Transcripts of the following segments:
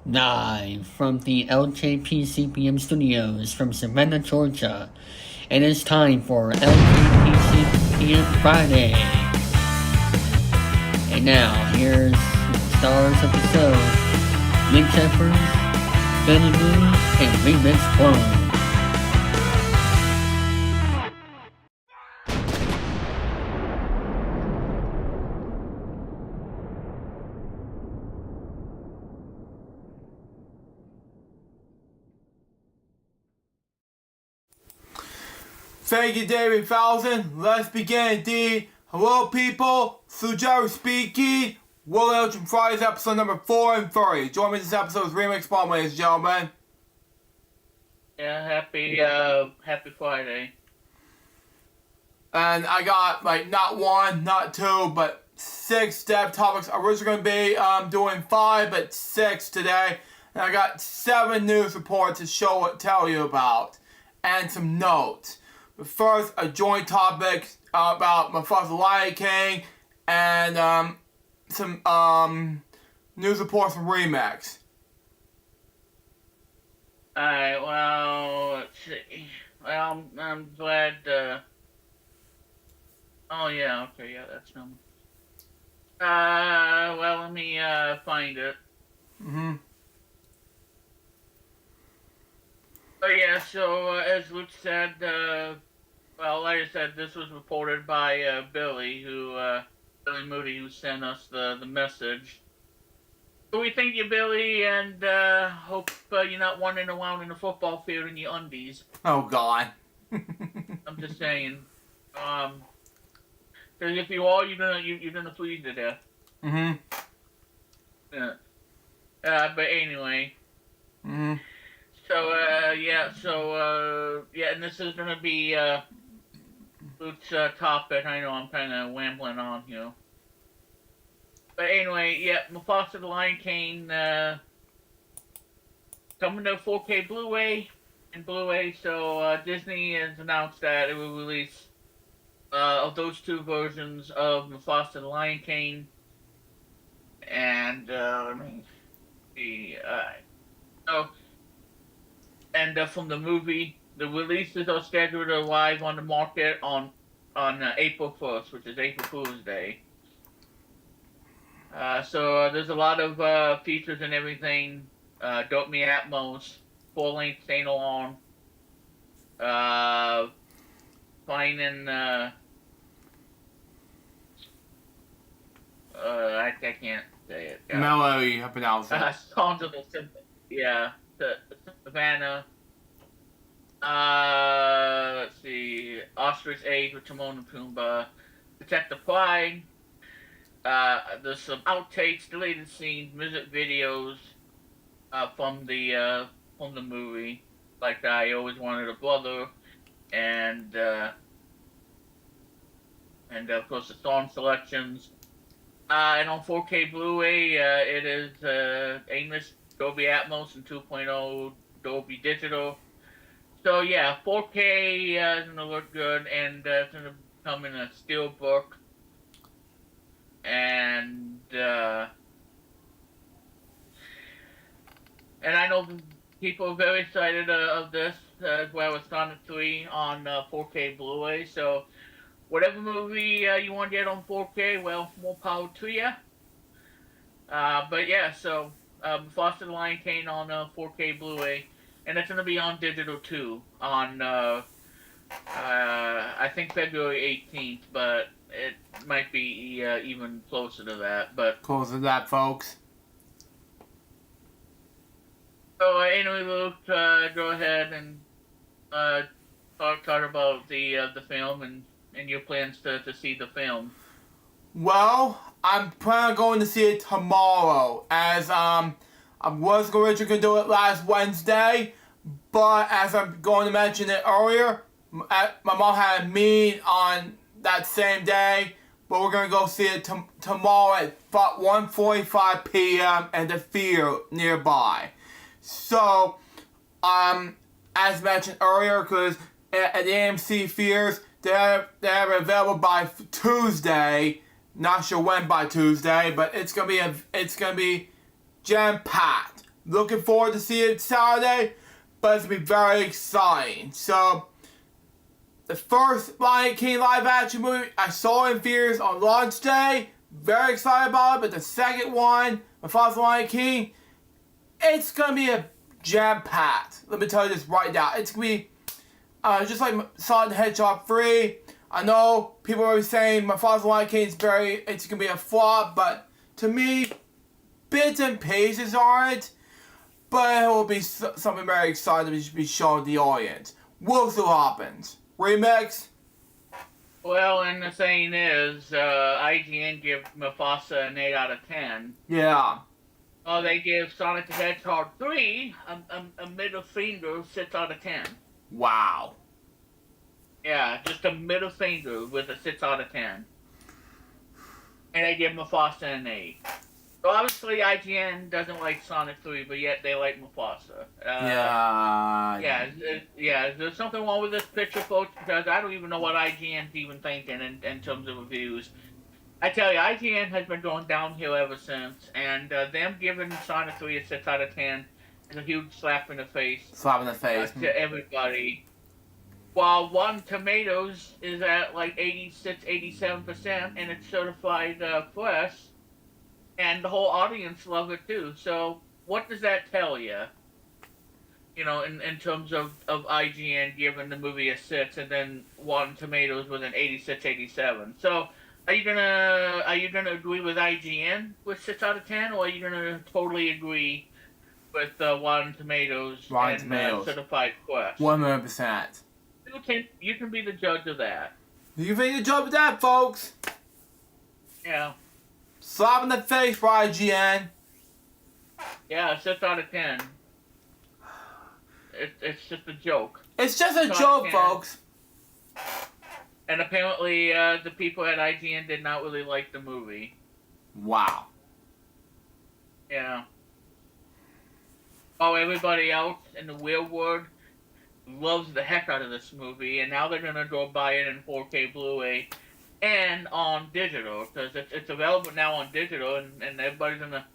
Live from the LJPCBM studios from Savannah, Georgia. It is time for LJPCBM Friday. And now, here's the stars of the show, Link Shepard, Benny Moon, and Remix Clone. Thank you, David Falzon. Let's begin indeed. Hello, people. Sujaro speaking. World Elgin Fridays, episode number 4 and 30. Join me this episode is Remix Bomb, ladies and gentlemen. Yeah, happy Friday. And I got, not one, not two, but 6 dev topics. I was going to be doing 5, but 6 today. And I got 7 news reports to tell you about. And some notes. But first, a joint topic about Mufasa Lion King and some news reports from Remix. Alright, well, let's see. Well, I'm glad, oh yeah, okay, yeah, that's number. Well, let me, find it. But yeah, so, as Luke said, well, like I said, this was reported by, Billy Moody, who sent us the message. So we thank you, Billy, and, hope, you're not wandering around in the football field in your undies. Oh, God. I'm just saying. Because if you are, you're gonna freeze to death. Yeah. But anyway. So, and this is gonna be, Luke's, topic. I know I'm kind of rambling on, you know. But anyway, yeah, Mufasa the Lion King, coming to 4K Blu-ray and Blu-ray, so, Disney has announced that it will release, of those 2 versions of Mufasa the Lion King, and, let me see, so, and from the movie, the releases are scheduled to arrive on the market on April 1st, which is April Fool's Day. So there's a lot of features and everything. Dolby Atmos, full-length stand-alone. Finding I can't say it. Melody, I pronounce it. Songs of the Savannah. Let's see. Ostrich Age with Timon and Pumbaa. Detective Pride. There's some outtakes, deleted scenes, music videos from the movie. Like I Always Wanted a Brother, and of course the song selections. And on 4K Blu-ray, it is English Dolby Atmos and 2.0 Dolby Digital. So yeah, 4K is gonna look good, and it's gonna come in a steelbook. And I know people are very excited of this, as well as Sonic 3 on 4K Blu-ray. So whatever movie you want to get on 4K, well, more power to you. But yeah, so Mufasa the Lion King on 4K Blu-ray, and it's going to be on digital too on I think February 18th, but it might be even closer to that. But Closer to that, folks. So anyway, Luke, go ahead and talk about the film and your plans to see the film. Well, I'm planning on going to see it tomorrow, as I was originally going to do it last Wednesday, but as I'm going to mention it earlier, my mom had a meeting on that same day, but we're going to go see it tomorrow at 1:45 p.m. at the theater nearby. So, as mentioned earlier, because at the AMC theaters, they have it available by Tuesday. Not sure when by Tuesday, but it's gonna be jam packed Looking forward to see it Saturday, but it's going to be very exciting. So, the first Lion King live action movie I saw in theaters on launch day. Very excited about it, but the second one, Mufasa Lion King, it's going to be a jam-packed. Let me tell you this right now. It's going to be just like Sonic the Hedgehog 3. I know people are saying Mufasa Lion King it's going to be a flop, but to me, bits and pieces are it. But it will be something very exciting to be shown to the audience. We'll see what happens. Remix? Well, and the thing is, IGN give Mufasa an 8 out of 10. Yeah. Oh, they give Sonic the Hedgehog 3 a middle finger 6 out of 10. Wow. Yeah, just a middle finger with a 6 out of 10. And they give Mufasa an 8. So obviously IGN doesn't like Sonic 3, but yet they like Mufasa. Yeah, there's something wrong with this picture, folks, because I don't even know what IGN's even thinking in terms of reviews. I tell you, IGN has been going downhill ever since, and them giving Sonic 3 a 6 out of 10 is a huge slap in the face. Slap in the face. To everybody. While Rotten Tomatoes is at like 86-87%, and it's certified fresh, and the whole audience love it too. So what does that tell you? You know, in terms of IGN giving the movie a 6, and then Rotten Tomatoes with an 86-87. So are you gonna agree with IGN with 6 out of 10, or are you gonna totally agree with Rotten Tomatoes and certified fresh? 100%. You can be the judge of that. You can be the judge of that, folks. Yeah. Slap in the face for IGN. Yeah, 6 out of 10. It's just a joke. It's just a joke, folks. And apparently, the people at IGN did not really like the movie. Wow. Yeah. Oh, everybody else in the real world loves the heck out of this movie, and now they're gonna go buy it in 4K Blu-ray and on digital, because it's available now on digital, and everybody's gonna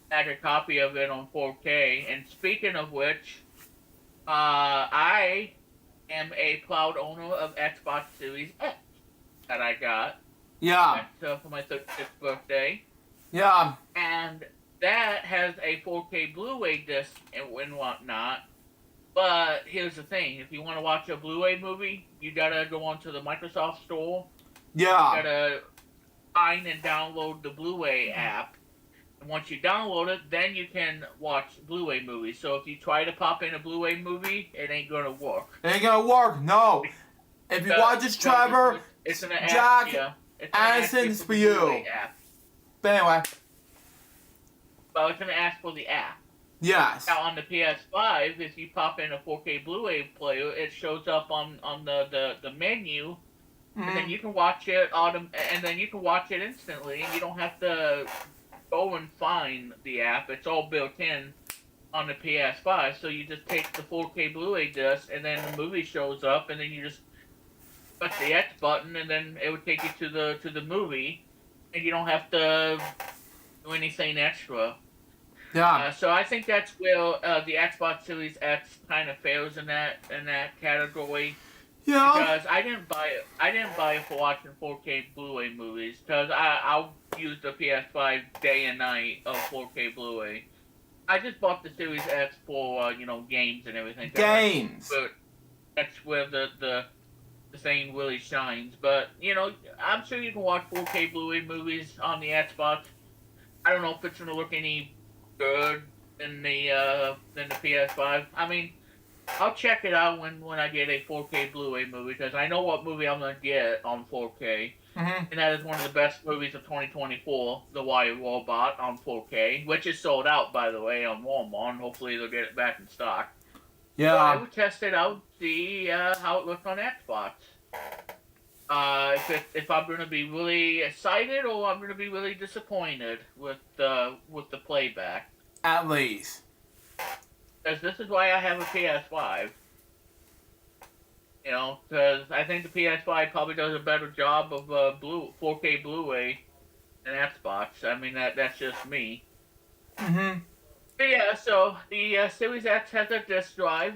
snag a copy of it on 4K. And speaking of which, I am a proud owner of Xbox Series X that I got. Yeah. For my 36th birthday. Yeah. And that has a 4K Blu-ray disc and whatnot. But here's the thing: if you want to watch a Blu-ray movie, you gotta go onto the Microsoft Store. Yeah. You gotta find and download the Blu-ray app. And once you download it, then you can watch Blu-ray movies. So if you try to pop in a Blu-ray movie, it ain't gonna work. It ain't gonna work, no. If you watch this, Trevor, it's gonna Jack, Addison's for you. But anyway. Well, it's gonna ask for the app. Yes. Now on the PS5, if you pop in a 4K Blu-ray player, it shows up on the menu, and then you can watch it and then you can watch it instantly, and you don't have to go and find the app. It's all built in on the PS5, so you just take the 4K Blu-ray disc, and then the movie shows up, and then you just press the X button, and then it would take you to the movie, and you don't have to do anything extra. Yeah. So I think that's where the Xbox Series X kind of fails in that category. Yeah. Because I didn't buy it for watching 4K Blu-ray movies. Because I'll use the PS5 day and night of 4K Blu-ray. I just bought the Series X for games and everything. Games. But that's where the thing really shines. But I'm sure you can watch 4K Blu-ray movies on the Xbox. I don't know if it's gonna look any good than the PS5. I mean, I'll check it out when I get a 4K Blu-ray movie, because I know what movie I'm gonna get on 4K, and that is one of the best movies of 2024, The Wire Robot on 4K, which is sold out, by the way, on Walmart. Hopefully they'll get it back in stock. Yeah. So I would test it out, see how it looks on Xbox. If I'm going to be really excited, or I'm going to be really disappointed with the playback. At least. Because this is why I have a PS5. Because I think the PS5 probably does a better job of 4K Blu-ray than Xbox. I mean, that's just me. Mm-hmm. But yeah, yeah, so the Series X has a disk drive,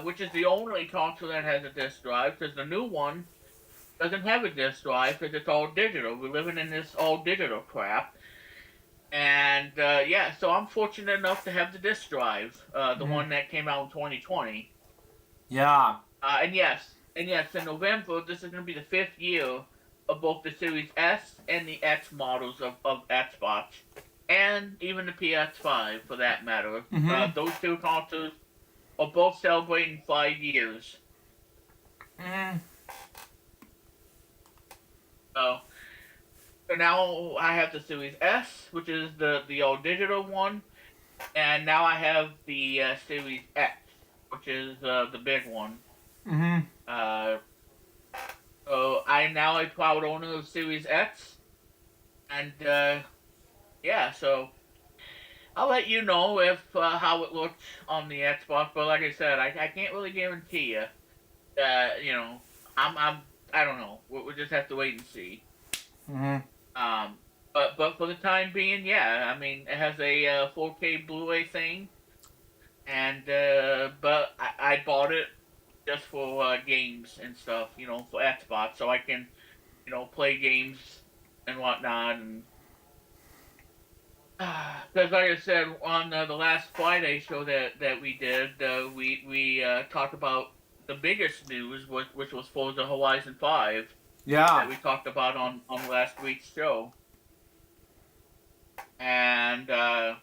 which is the only console that has a disk drive, because the new one doesn't have a disk drive because it's all digital. We're living in this all digital crap. And yeah, so I'm fortunate enough to have the disk drive, the Mm-hmm. one that came out in 2020. Yeah. And yes, in November, this is going to be the 5th year of both the Series S and the X models of Xbox, and even the PS5 for that matter. Mm-hmm. Those two consoles are both celebrating 5 years. Mm-hmm. So, so now I have the Series S, which is the all digital one, and now I have the Series X, which is the big one. Mm-hmm. Uh, so I'm now a proud owner of Series X, and yeah, so I'll let you know if how it looks on the Xbox. But like I said, I can't really guarantee you that I'm I don't know. We'll just have to wait and see. Mm-hmm. Um, but for the time being, yeah, I mean it has a 4K Blu-ray thing, and but I bought it just for games and stuff, for Xbox, so I can play games and whatnot, and because like I said on the last Friday show that we did, we talked about the biggest news, which was Forza Horizon 5 that Yeah. we talked about on last week's show, and yeah,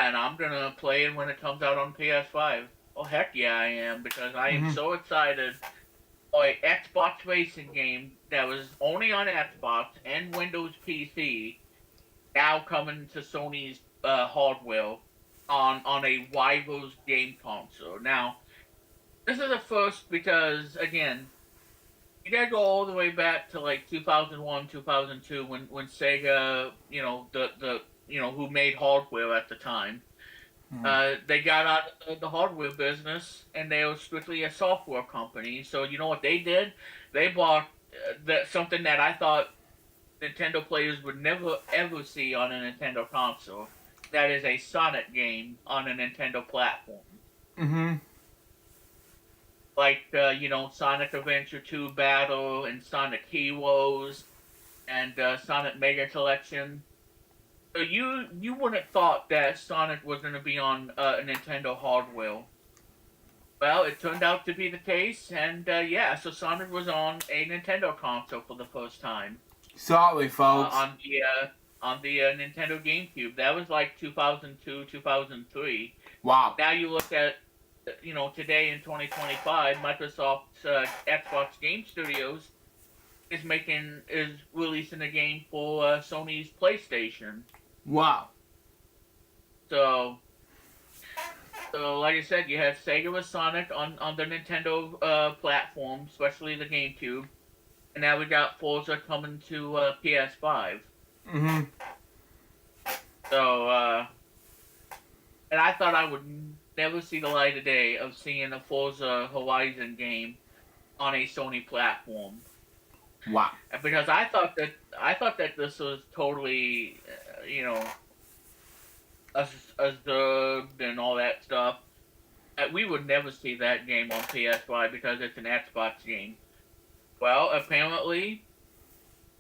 and I'm gonna play it when it comes out on PS5. Oh heck yeah, I am, because I am Mm-hmm. so excited for a Xbox racing game that was only on Xbox and Windows PC, now coming to Sony's hardware on a rivals game console. Now, this is a first because again, you gotta go all the way back to like 2001, 2002, when Sega, the who made hardware at the time, they got out of the hardware business and they were strictly a software company. So you know what they did? They bought something that I thought Nintendo players would never ever see on a Nintendo console. That is a Sonic game on a Nintendo platform, Mm-hmm. like Sonic Adventure 2 Battle and Sonic Heroes and Sonic Mega Collection. So you wouldn't have thought that Sonic was going to be on a Nintendo hardware. Well, it turned out to be the case, and yeah, so Sonic was on a Nintendo console for the first time. Sorry, uh, folks. on the uh, on the Nintendo GameCube. That was like 2002, 2003. Wow. Now you look at today in 2025, Microsoft's Xbox Game Studios is releasing a game for Sony's PlayStation. Wow. So like I said, you have Sega with Sonic on the Nintendo platform, especially the GameCube, and now we got Forza coming to PS5. Mm-hmm. So and I thought I would never see the light of day of seeing a Forza Horizon game on a Sony platform, Wow. because I thought that this was totally, us dubbed and all that stuff. We would never see that game on PS5 because it's an Xbox game. Well, apparently,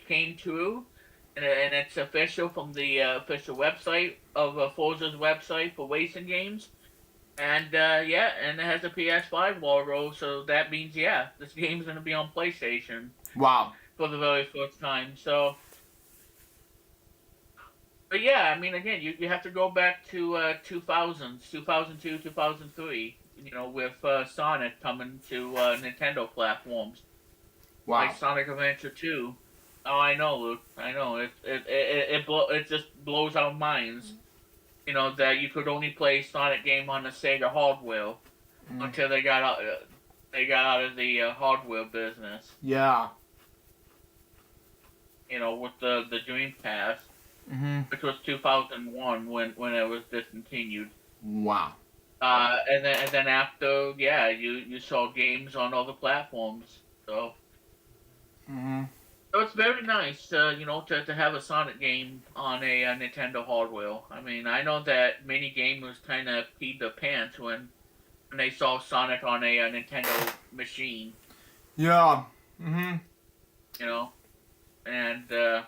came true, and it's official from the official website of Forza's website for racing games. And yeah, and it has a PS5 logo, so that means yeah, this game's gonna be on PlayStation Wow. for the very first time. So, but yeah, I mean, again, you have to go back to 2000s, 2002, 2003. With Sonic coming to Nintendo platforms like Wow. Sonic Adventure 2. Oh, I know, Luke. I know it just blows our minds. That you could only play Sonic game on the Sega hardware Mm. until they got out. They got out of the hardware business. Yeah. With the Dreamcast, Mm-hmm. which was 2001 when it was discontinued. Wow. And then after, yeah, you saw games on other platforms. So Mm-hmm. So it's very nice, to have a Sonic game on a Nintendo hardware. I mean, I know that many gamers kind of peed their pants when they saw Sonic on a Nintendo machine, Yeah. Mhm. you know, and that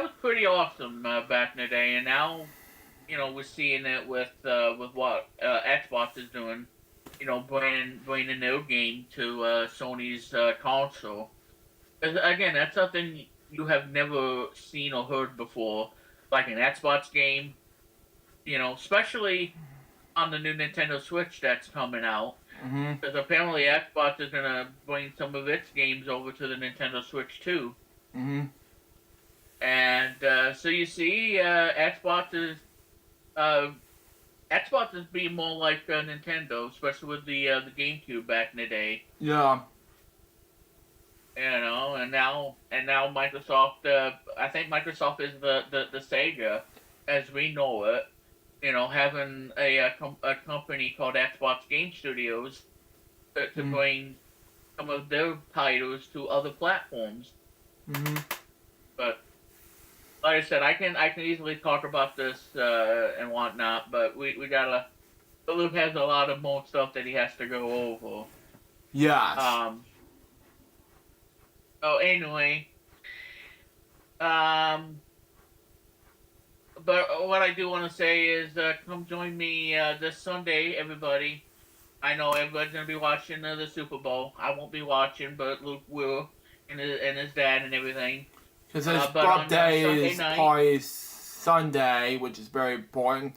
was pretty awesome back in the day. And now, we're seeing it with what Xbox is doing. Bringing a new game to Sony's console. 'Cause, again, that's something you have never seen or heard before, like an Xbox game. Especially on the new Nintendo Switch that's coming out. Mhm. Because apparently Xbox is gonna bring some of its games over to the Nintendo Switch too. Mhm. And so you see, uh, Xbox is being more like Nintendo, especially with the GameCube back in the day. Yeah. And now Microsoft. I think Microsoft is the Sega, as we know it. Having a company called Xbox Game Studios to Mhm. bring some of their titles to other platforms. Mhm. But like I said, I can easily talk about this and whatnot, but we gotta. Luke has a lot of more stuff that he has to go over. Yes. Um. So anyway, um. But what I do want to say is, come join me this Sunday, everybody. I know everybody's gonna be watching the Super Bowl. I won't be watching, but Luke will, and his dad and everything. Because his But on birthday Sunday is night, probably Sunday, which is very important.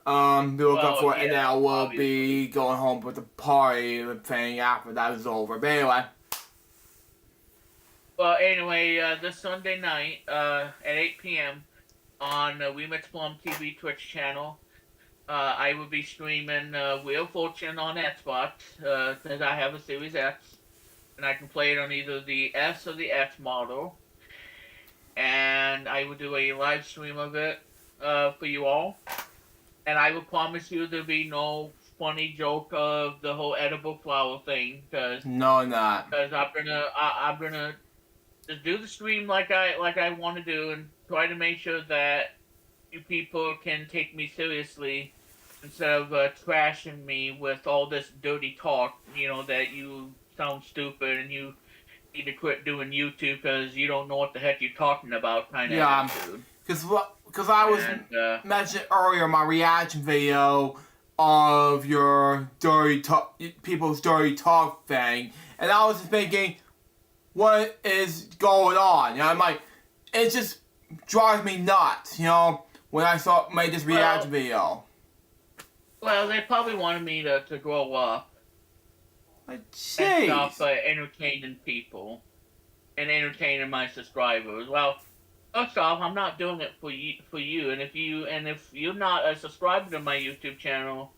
Be looking well, for it, and then yeah, I will obviously. be going home with the party thing after that is over. But anyway. Well, anyway, this Sunday night at 8 p.m. on Remix Plum TV Twitch channel, I will be streaming Wheel of Fortune on Xbox because I have a Series X, and I can play it on either the S or the X model. And I will do a live stream of it for you all. And I will promise you there'll be no funny joke of the whole edible flower thing, because No, not. I'm gonna just do the stream like I want to do, and try to make sure that you people can take me seriously instead of trashing me with all this dirty talk. That you sound stupid and you need to quit doing YouTube because you don't know what the heck you're talking about, kind of Yeah. attitude. Because I was And mentioned earlier my reaction video of your dirty talk, people's dirty talk thing, and I was just thinking, what is going on? I'm like, it just drives me nuts, when I made this reaction well, video. well, they probably wanted me to grow up Like, and stop jeez. entertaining people and entertaining my subscribers. Well, first off, I'm not doing it for you, and if you're not a subscriber to my YouTube channel,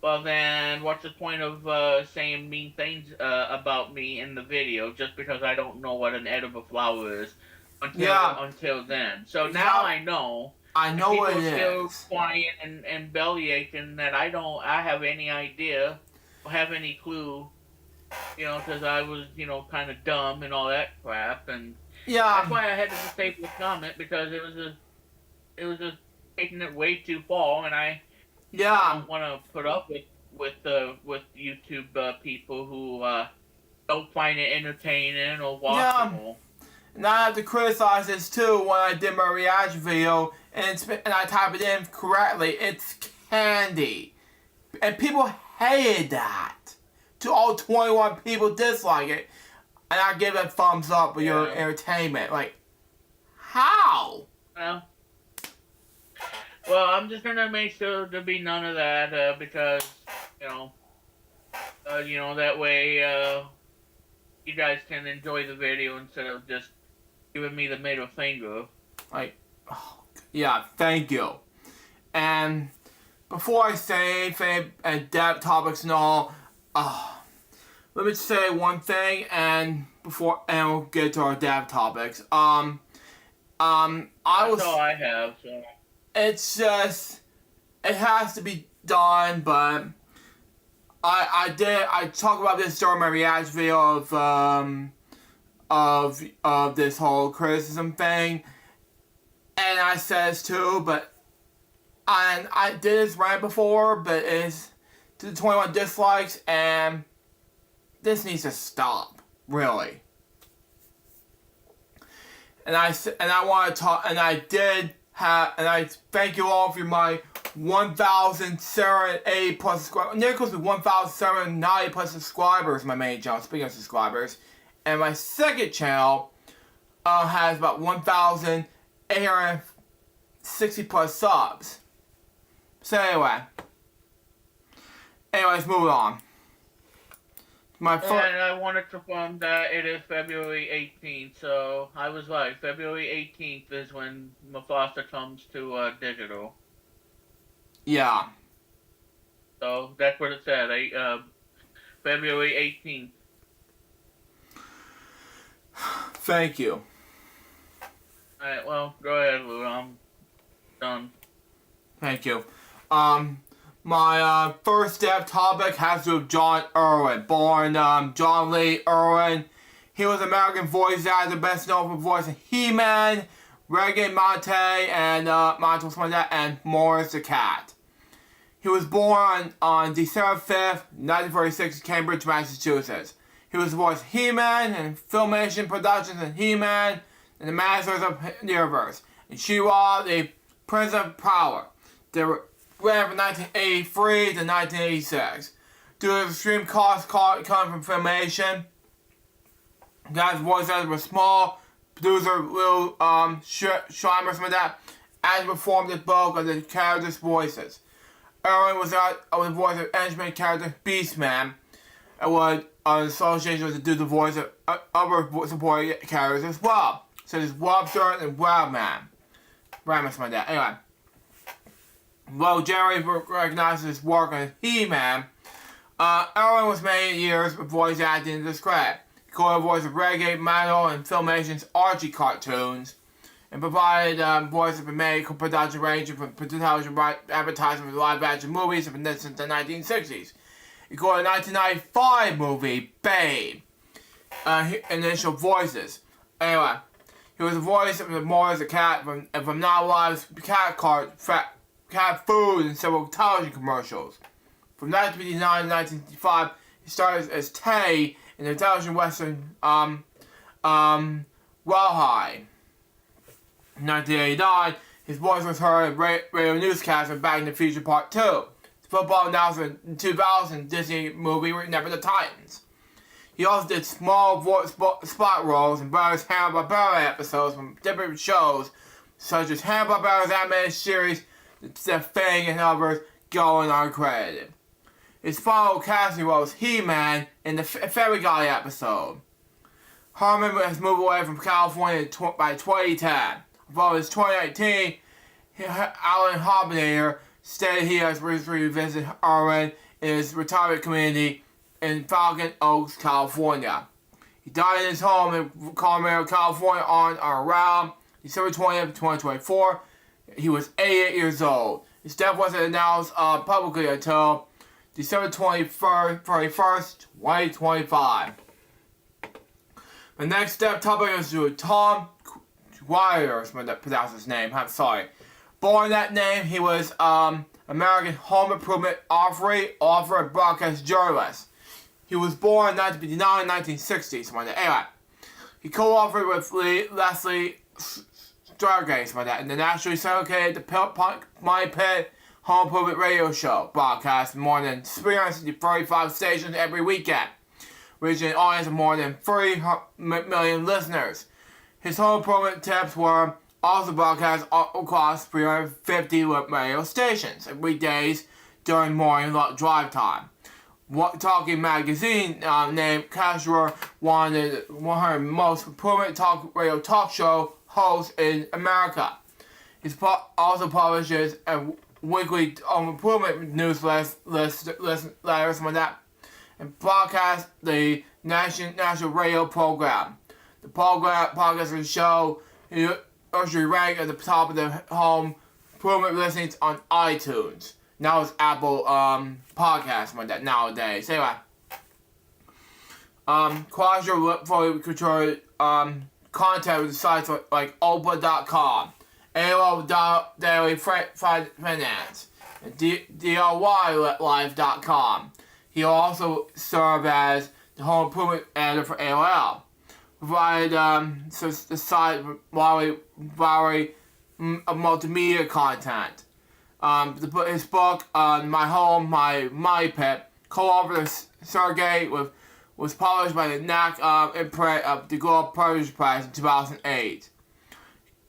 well then, what's the point of saying mean things about me in the video just because I don't know what an edible flower is Yeah, until then? So now yeah, I know, I and know what people it are still is. quiet and belly aching that I have any idea or have any clue, because I was, kind of dumb and all that crap, and that's Yeah, why I had to disable the comment because it was just taking it way too far, and I yeah, don't want to put up with YouTube people who don't find it entertaining or yeah. watchable. And I have to criticize this too when I did my reaction video and I type it in correctly. It's candy. And people hated that. To all 21 people dislike it. And I give it a thumbs up for your Yeah. entertainment. Like, how? Well, well, I'm just gonna make sure there be none of that because you know, that way you guys can enjoy the video instead of just giving me the middle finger. Like, oh, yeah, thank you. And before I say anything and dev topics and all, let me say one thing and we'll get to our dev topics. I That's was. all I have. So. It's just it has to be done, but I talked about this during my reaction video of this whole criticism thing, and I says too, but I did this rant before, but it's to the 21 dislikes, and this needs to stop, really. And I want to talk, and I thank you all for my 1,780 plus subscribers. Near close to 1,790 plus subscribers. My main channel. Speaking of subscribers, and my second channel has about 1,860 plus subs. So anyways, moving on. My first. And I wanted to confirm that it is February 18th, so I was right. February 18th is when Mufasa comes to digital. Yeah. So that's what it said. February 18th. Thank you. Alright, well, go ahead, Lou. I'm done. Thank you. My first step topic has to do with John Irwin. Born John Lee Irwin. He was an American voice actor, best known for voicing He-Man, Reggae Monte, and and Morris the Cat. He was born on December 5th, 1946 in Cambridge, Massachusetts. He was voiced He-Man in Filmation Productions and He-Man and the Masters of the Universe. And She-Ra, the Prince of Power. They ran from 1983 to 1986. Due to extreme costs coming from Filmation, guys' voice actors were small. Producer Lou Schreiber, some of that, and performed the bulk of the characters' voices. Irwin was the voice of Henchman character Beastman, and was an association to do the voice of other supporting characters as well, such as Wobster and Wildman. Some of that. Anyway. While Jerry recognizes his work on He-Man, Irwin was many years of voice acting in this credit. He called the voice of Reggae, Metal, and Filmation's Archie cartoons, and provided voice of a medical production ranging from television advertising for live-action movies since the 1960s. He called the 1995 movie Babe initial voices. Anyway, he was the voice of Morris the Cat from Not Alive's Cat food and several television commercials. From 1959 to 1965, he started as Tay in the television western Rawhide. In 1989, his voice was heard in radio newscaster Back in the Future Part 2. The football announcer in 2000 Disney movie Remember the Titans. He also did small spot roles in various Hanna-Barbera episodes from different shows, such as Hanna-Barbera's animated series The Thing and others, going uncredited. His final casting role was He-Man in the Fairy Guy episode. Harmon has moved away from California by 2010. Although his 2019, Alan Hobnader stated he has recently visited Irwin in his retirement community in Falcon Oaks, California. He died in his home in Colorado, California on or around December 20th, 2024. He was 88 years old. His death wasn't announced publicly until December 31st, 2025. The next step topic is to Tom Dwyer, if I pronounce his name. I'm sorry. Born that name, he was American home improvement author, and broadcast journalist. He was born in 1959 and 1960. Anyway, he co-authored with Leslie Stargate, and the nationally syndicated The My Pet Home Improvement Radio Show, broadcast more than 335 stations every weekend, reaching an audience of more than 3 million listeners. His home improvement tips were also broadcast across 350 radio stations weekdays during morning drive time. Talking Magazine named Cashler one of the 100 most improvement radio talk show hosts in America. He also publishes a weekly home improvement newsletters and broadcasts the national radio program. The podcast of the show usually ranked at the top of the home improvement listings on iTunes. Now it's Apple Podcasts like that nowadays. Anyway, Quasar fully controlled content with sites like Oprah.com, AOL Daily Finance, and DIYLife.com. He also served as the home improvement editor for AOL. Provided the site variety of multimedia content. His book, My Home, My Money Pit, co-authored with Sergey, was published by the NAC imprint of the Global Publishers Prize in 2008.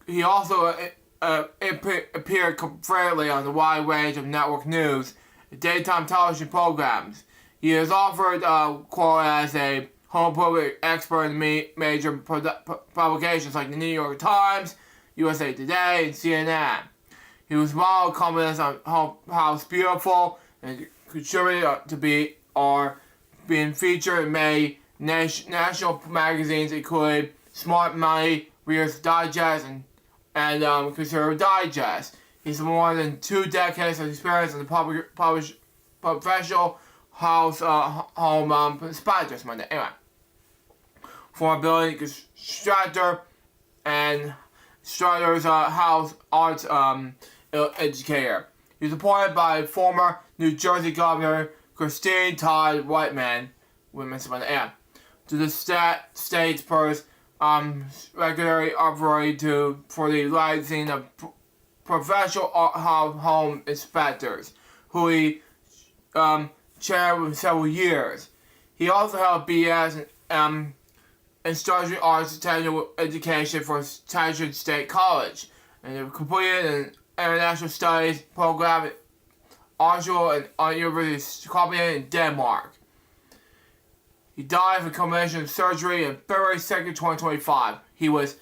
He also appeared frequently on a wide range of network news and daytime television programs. He is offered quote as a home improvement expert in major publications like the New York Times, USA Today, and CNN. He was modeled comments on House Beautiful and contributed to being featured in many national magazines, including Smart Money, Reader's Digest, and Conservative Digest. He's more than 2 decades of experience in the professional house home inspectors. Anyway, former building constructor and Struthers House Arts educator. He was appointed by former New Jersey Governor Christine Todd Whitman to the state's first regulatory authority for the licensing of professional home inspectors, who he chaired for several years. He also held BS Instructional Arts Technical Education for Taichung State College, and completed an international studies program at Oslo and University of Copenhagen in Denmark. He died of a combination of surgery on February 2nd, 2025. He was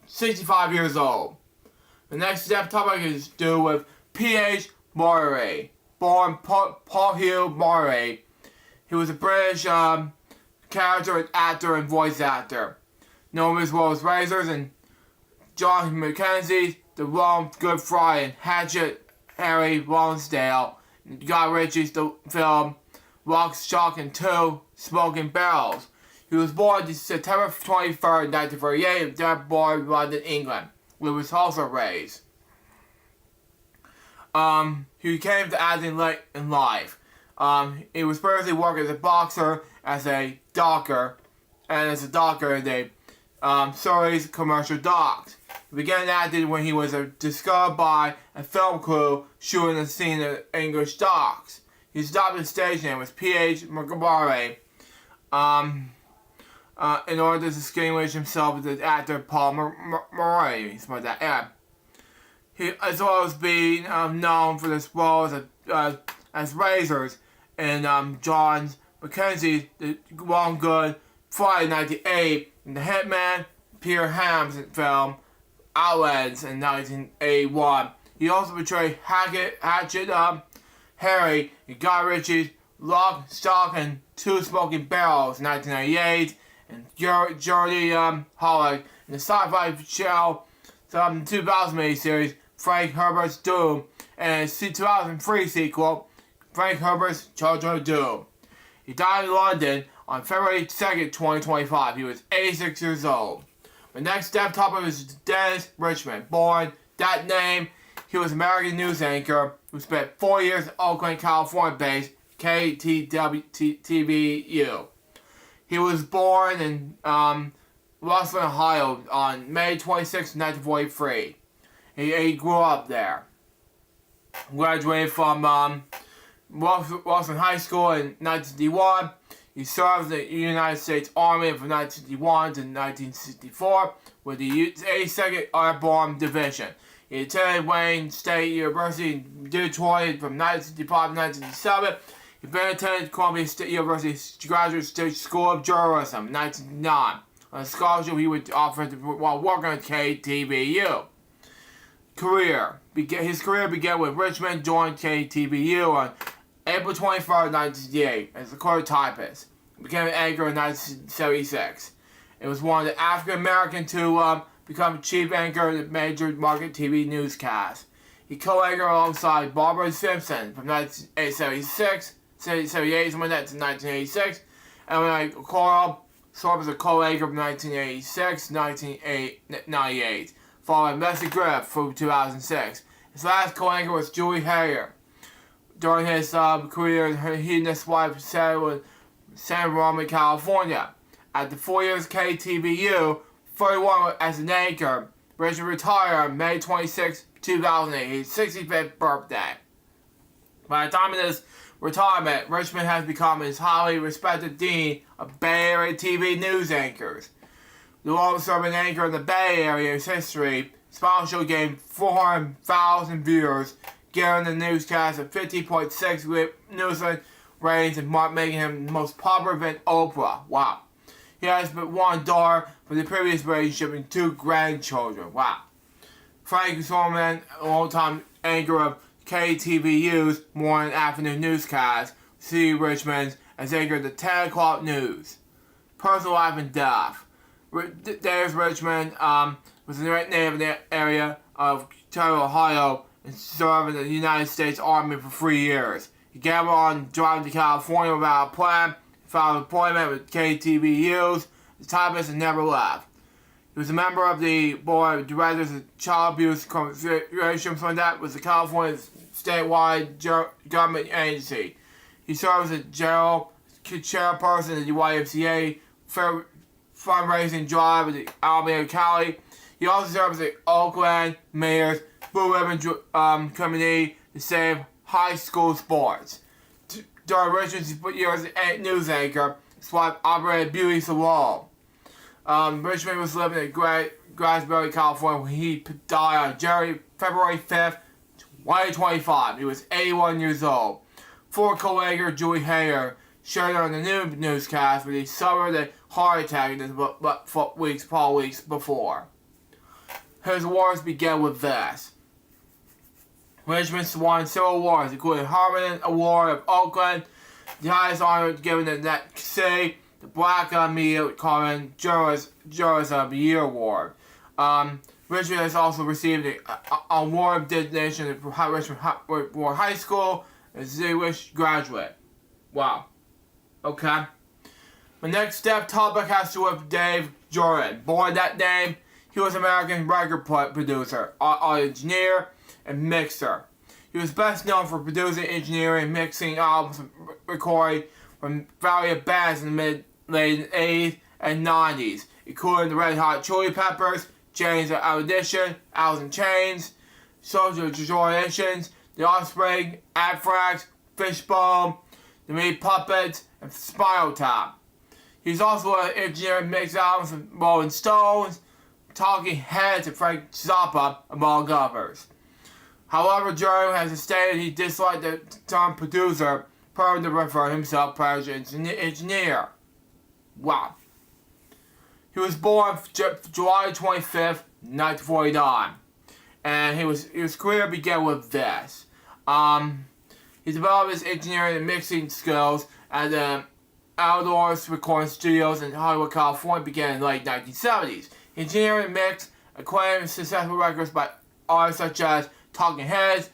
65 years old. The next topic is to do with P.H. Murray, born Paul Hugh Murray. He was a British character, actor, and voice actor, known as well as Razors and John Mackenzie, The Wrong Good Friday, and Hatchet Harry Lonsdale, and Guy Ritchie's the film Lock, Stock, and 2 Smoking Barrels. He was born September 23rd, 1938, in Deptford, London, England, where he was also raised. He came to acting late in life. He was previously working as a boxer, as a docker, and as a docker in the Surrey's commercial docks. He began acting when he was discovered by a film crew shooting a scene at English docks. His adopted stage name was P.H. Murray, in order to distinguish himself as the actor Paul Murray. He, as well as being known for his roles as Razors in John Mackenzie's The Long Good Friday 1980, and the Hitman Peter Ham's film Outlands in 1981. He also portrayed Hatchet Harry in Guy Ritchie's Lock, Stock, and 2 Smoking Barrels in 1998, and Jodie Hollick in the sci-fi show 2000 miniseries Frank Herbert's Doom, and his 2003 sequel Frank Herbert's Children of Doom. He died in London on February 2nd, 2025. He was 86 years old. The next death topic is Dennis Richmond. Born that name, he was an American news anchor who spent 4 years in Oakland, California-based KTWTBU. He was born in Rosslyn, Ohio on May 26, 1943. He grew up there. Graduated from Rosslyn High School in 1961. He served in the United States Army from 1961 to 1964 with the 82nd Airborne Division. He attended Wayne State University in Detroit from 1965 to 1967. He then attended Columbia State University's Graduate School of Journalism in 1909 on a scholarship he was offered while working at KTBU. His career began when Richmond joined KTBU on April 23rd, 1968 as a color typist. He became an anchor in 1976. It was one of the African Americans to become chief anchor of the major market TV newscast. He co-anchored alongside Barbara Simpson from 1978 to 1986, and when that to 1986, and when Coral served as a co-anchor from 1986 to 1998, following Leslie Griff through 2006. His last co-anchor was Julie Hayer. During his career, he and his wife settled in San Ramon, California. After 4 years KTVU, 31 as an anchor, Richmond retired on May 26, 2008, his 65th birthday. By the time of his retirement, Richmond has become his highly respected dean of Bay Area TV news anchors. The longest-serving anchor in the Bay Area's history, his final show gained 400,000 viewers, giving the newscast a 50.6 newsline ratings and making him the most popular than Oprah. Wow. He has but one daughter from the previous relationship and 2 grandchildren. Wow. Frank Sorman, a longtime anchor of KTVU's morning and afternoon newscast, C. Richmond, as anchor of the 10 o'clock news. Personal life and death. Darius Richmond was a native in the area of Toledo, Ohio, and served in the United States Army for 3 years. He gambled on driving to California without a plan, found employment with KTVU's, the typist, and never left. He was a member of the board of directors of Child Abuse Conservation Fund, that was the California statewide government agency. He served as a general chairperson of the YMCA fundraising drive with the Alameda County. He also served as the Oakland Mayor's Blue Ribbon Committee to save high school sports. During Richard's years as news anchor, his wife operated a beauty salon. Richmond was living in Grasbury, California, when he died on February 5th, 2025. He was 81 years old. Former co-anchor Julie Hayer shared on the new newscast, where he suffered a heart attack in the 4 weeks before. His awards began with this. Richmond won several awards, including Harmon Award of Oakland, the highest honor given in that city, the Black Media Common Journalism of the Year Award. Richmond has also received an award of designation at Richmond High School as a distinguished graduate. Wow. Okay. The next topic has to do with Dave Jordan. Born that name, he was an American record producer, audio engineer, and mixer. He was best known for producing, engineering, and mixing albums recorded from various bands in the late 80s and 90s, including the Red Hot Chili Peppers, Jane's Addition, Alice in Chains, Social Distortions, The Offspring, Anthrax, Fishbone, The Meat Puppets, and Spinal Tap. He's also an engineer and mixed albums from Rolling Stones, Talking Heads, and Frank Zappa, among others. However, Jordan has stated he disliked the term producer, preferring to refer himself as engineer. Wow. He was born July 25th, 1949, and his career began with this. He developed his engineering and mixing skills at the Outdoors Recording Studios in Hollywood, California, began in the late 1970s. Engineering and mix acclaimed successful records by artists such as Talking Heads,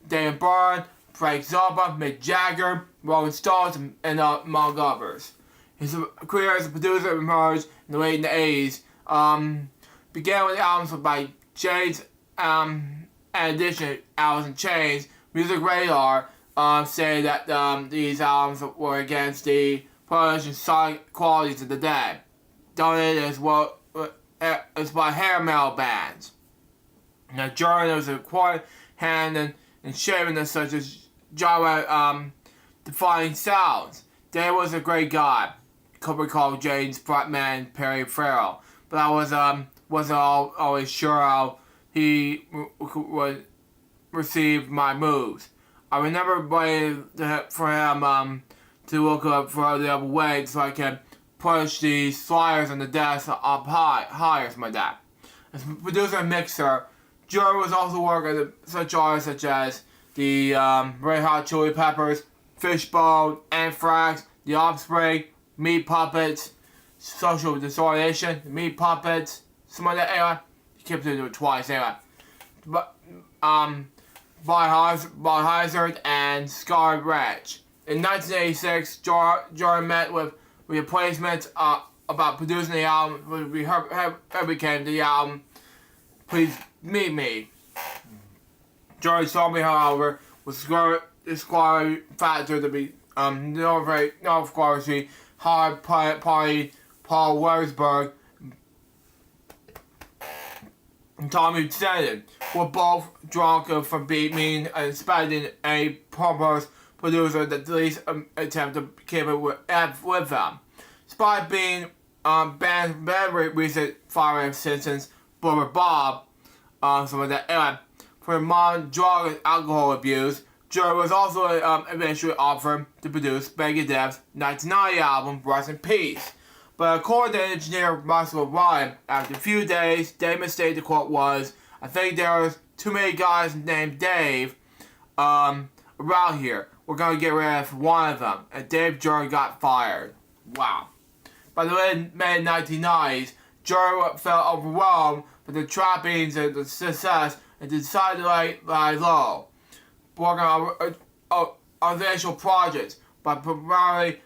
Dan Byrne, Frank Zappa, Mick Jagger, Rolling Stones, and among others. His career as a producer emerged in the late 80s. Began with albums by Jane's Addition, Alice in Chains. Music Radar say that these albums were against the production sonic qualities of the day. Donated as well as by hair metal bands. Now, Jordan was a quiet hand and shaving such as genre defining sounds. Dave was a great guy. Could recall Jane's frontman Perry Farrell, but I wasn't always sure how he would receive my moves. I remember waiting for him to look up for the other way so I can push the sliders on the desk up higher, something like that. As a producer and mixer, Jordan was also working with such artists such as the Red Hot Chili Peppers, Fishbone, Anthrax, The Offspring, Meat Puppets, Social Distortion, Meat Puppets, some of that. Anyway, he kept doing it twice. Anyway, but Hazard and Scar Wretch. In 1986, Jordan met with replacement about producing the album. We came to the album. Please Meet Me. George Stormy, however, was disqualified factor to be of course the hard party Paul Wersberg and Tommy Shannon were both drunk from Beat Me and expecting a pompous producer that at least attempt to keep it with them. Despite being banned very recent firing Simpsons Brother Bob, some of that era, for modern drug and alcohol abuse. Joe was also eventually offered to produce Megadeth's 1990 album Rest in Peace. But according to engineer Marcel Ryan, after a few days, David stated the quote was, "I think there was too many guys named Dave around here. We're going to get rid of one of them." And Dave Jones got fired. Wow. By the mid-1990s, Joe felt overwhelmed with the trappings and the success and decided to lie low, working on eventual projects, but primarily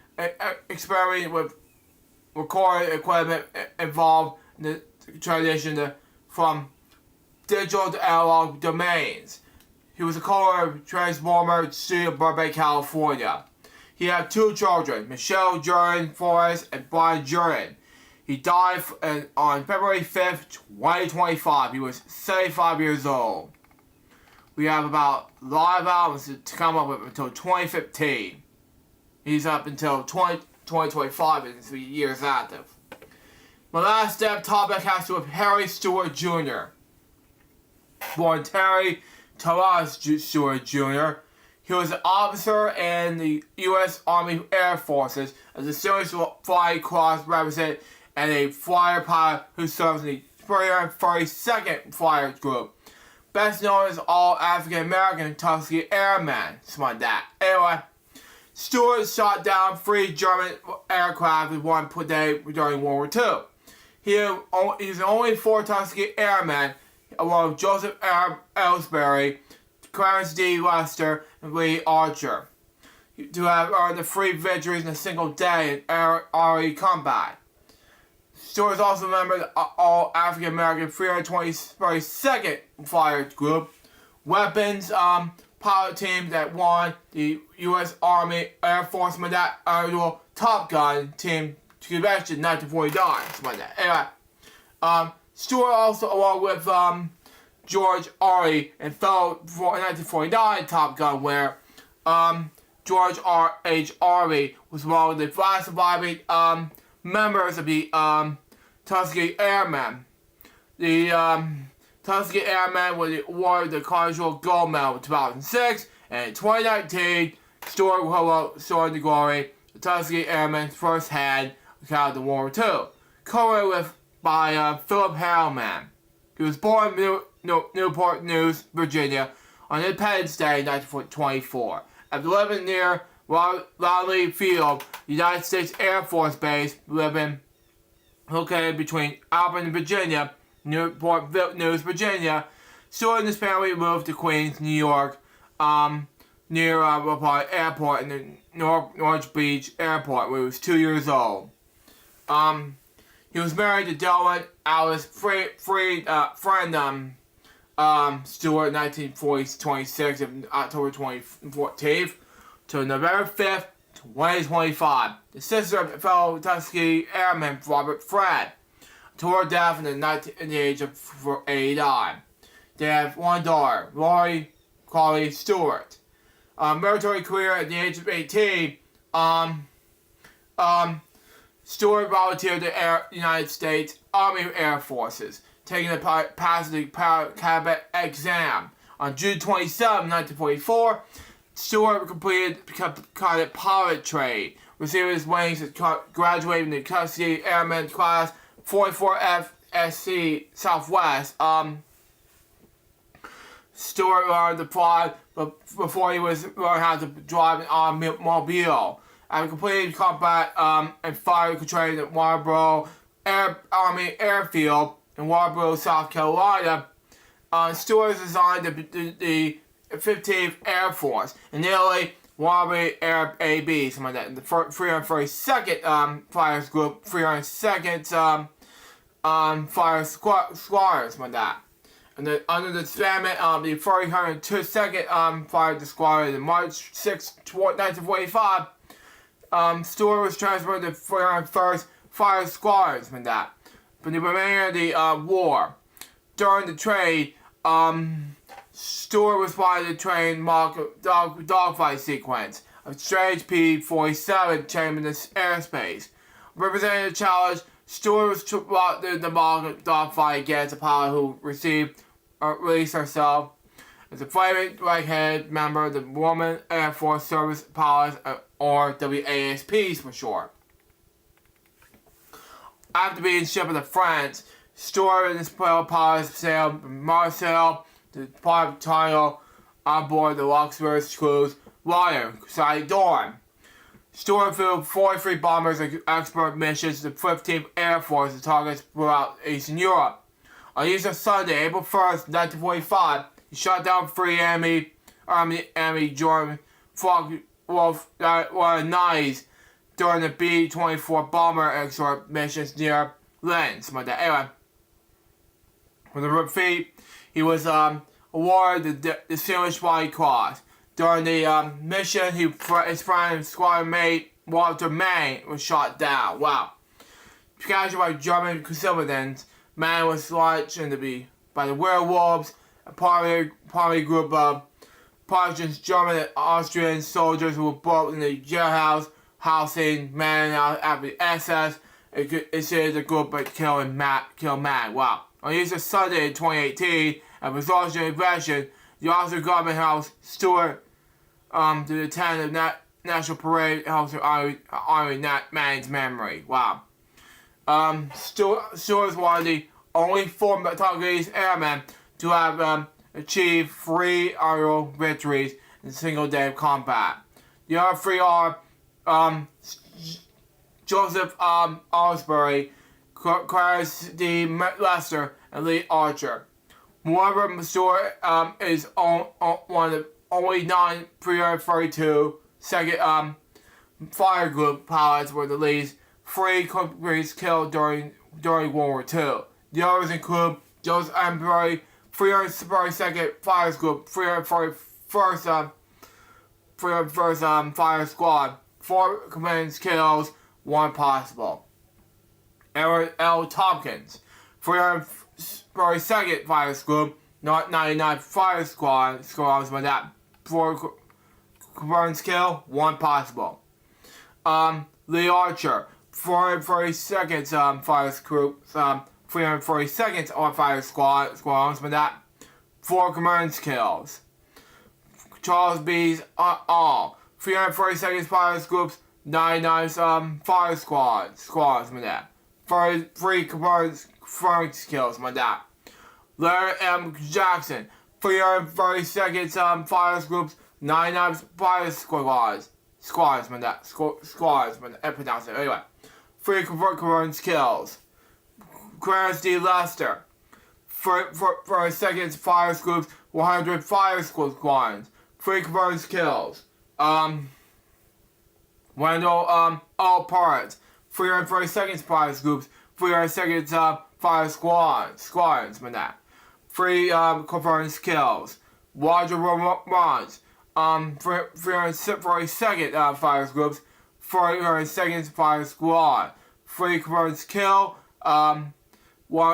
experimenting with recording equipment involved in the transition from digital to analog domains. He was a co-owner of Transformer Studio, Burbank, California. He had 2 children, Michelle Jordan Forrest and Brian Jordan. He died on February 5th, 2025. He was 75 years old. We have about live albums to come up with until 2015. He's up until 2025 and 3 years active. My last step topic has to do with Harry Stewart Jr. Born Terry Taras Stewart Jr., he was an officer in the U.S. Army Air Forces as a Serious Flying Cross representative and a flyer pilot who serves in the 332nd Flyer Group. Best known as all African American Tuskegee Airmen. Something like that. Anyway, Stewart shot down 3 German aircraft with 1 per day during World War II. He's the only 4 Tuskegee Airmen, along with Joseph Ellsbury, Clarence D. Lester, and Lee Archer, to have earned the 3 victories in a single day in air combat. Stewart is also a member of the all African American 322nd Flyer Group, weapons pilot team that won the U.S. Army Air Force Annual Top Gun team convention in 1949. Anyway, Stewart also, along with George Ari and fellow 1949 Top Gun winner, George H. Ari was one of the 5 surviving members of the Tuskegee Airmen. The Tuskegee Airmen were awarded the Conjugal Gold Medal in 2006, and in 2019, Stewart will soar into glory, the Tuskegee Airmen's first head account of World War II, co-written by Philip Harriman. He was born in Newport News, Virginia, on Independence Day, 1924. After living near Rodley Field, United States Air Force Base, located between Auburn, Virginia, Newport News, Virginia, Stewart and his family moved to Queens, New York, near Airport and the North Beach Airport, where he was 2 years old. He was married to Dylan Alice friend Stewart, 1926, October 14th to November 5th, 2025. The sister of fellow Tuskegee Airman Robert Fred, to her death in the age of 89. They have 1 daughter, Lori Carly Stewart. Military career at the age of 18. Stewart volunteered the United States Army Air Forces, taking the passing cadet exam. On June 27, 1944, Stewart completed cadet pilot trade, receiving his wings and graduating the Tuskegee Airmen Class 44 FSC Southwest. Stewart learned to fly before he was learned how to drive an automobile. After completing combat and fire training at Warborough Army Airfield in Warborough, South Carolina, Stewart was assigned to the 15th Air Force and nearly Waterbury Air AB, something like that. The 332nd Fires Group, 302nd Fire Squadron, something like that. And then under the Salmon, the 302nd Fire Squadron, in March 6, 1945, Stewart was transferred to 301st Fire Squadron, something like that. For the remainder of the war, during the trade, Stewart was part of the train dogfight sequence of strange P-47 chambered in the airspace. Representing the challenge, Stewart was brought to the mock dogfight against a pilot who released herself as a flaming right-handed member of the Women Air Force Service Pilots, or WASPs for short. After being shipped to France, Stewart and his fellow pilots sailed from Marseille to Portugal on board the Luxembourg cruise liner Dawn. Stewart flew 43 bombers and expert missions to the 15th Air Force to targets throughout Eastern Europe. On Easter Sunday, April 1st, 1945, he shot down 3 enemy German Wolf 90s during the B-24 bomber escort missions near Linz. Anyway, for the defeat, he was awarded the Distinguished Flying Cross. During the mission, his friend and squadron mate Walter May was shot down. Wow. Captured by German civilians, May was launched by the werewolves, a party group of Prussian, German, and Austrian soldiers who were brought in the jailhouse housing man out after the SS. It says the group but kill Matt. Wow. On Easter Sunday in 2018, a result of the invasion, the Austrian government housed Stewart to attend the National Parade held to honor Manning's memory. Wow. Stewart was one of the only 4 Taiwanese airmen to have achieved 3 aerial victories in a single day of combat. The other 3 are Joseph Osbury, Clarence D. Lester, and Lee Archer. Moreover, Stewart is one of the only 9 pre-32 second fire group pilots were the least 3 companies killed during World War II. The others include Joseph Osbury, 332nd Fire Group, 341st Fire Squad, 4 commands kills, 1 possible. Edward L. Tompkins, 342nd Fire Group, 99 Fire Squads with that 4 confirmed kill, 1 possible. Lee Archer, 442nd Fire Group, 342nd Fire Squads with that 4 confirmed kills. Charles B. All, 342nd Fire Groups, 99 Fire Squads with that 3 confirmed kills with that. Larry M. Jackson, 332nd Fire Groups, 99 Fire Squads with that pronounce it anyway. 3 confirmed kills. Clarence D. Lester, 2nd Fire Groups, 100 Fire Squads, 3 confirmed kills. Wendell O. Parrott, 332nd Fire Groups, 302nd Fire Squads with that 3 confirmed kills. Roger Rons, 342nd Fire Groups, 302nd Fire Squad, 3 confirmed kill, 1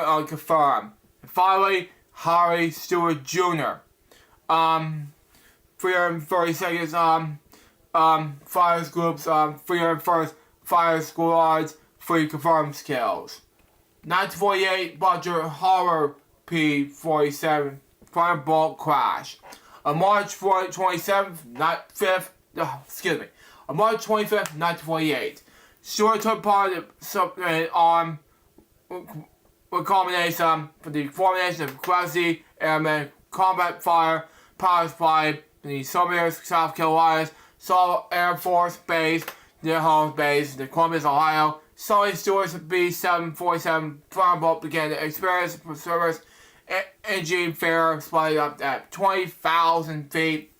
unconfirmed. And finally, Harry Stewart Jr., 332nd Fire Groups, 301st Fire Squads, 3 confirmed kills. 1948 Butcher Horror P-47 Firebolt crash. On March 27th, on March 25th, 1948, Stewart took part in something on culmination for the formation of Grassy Airmen Combat Fire Power Supply in the Sumner, South Carolina's Salt Air Force Base, near home base in Columbus, Ohio. Sully Stewart's B-747 Firebolt began to experience service engine failure, spotted up at 20,000 feet.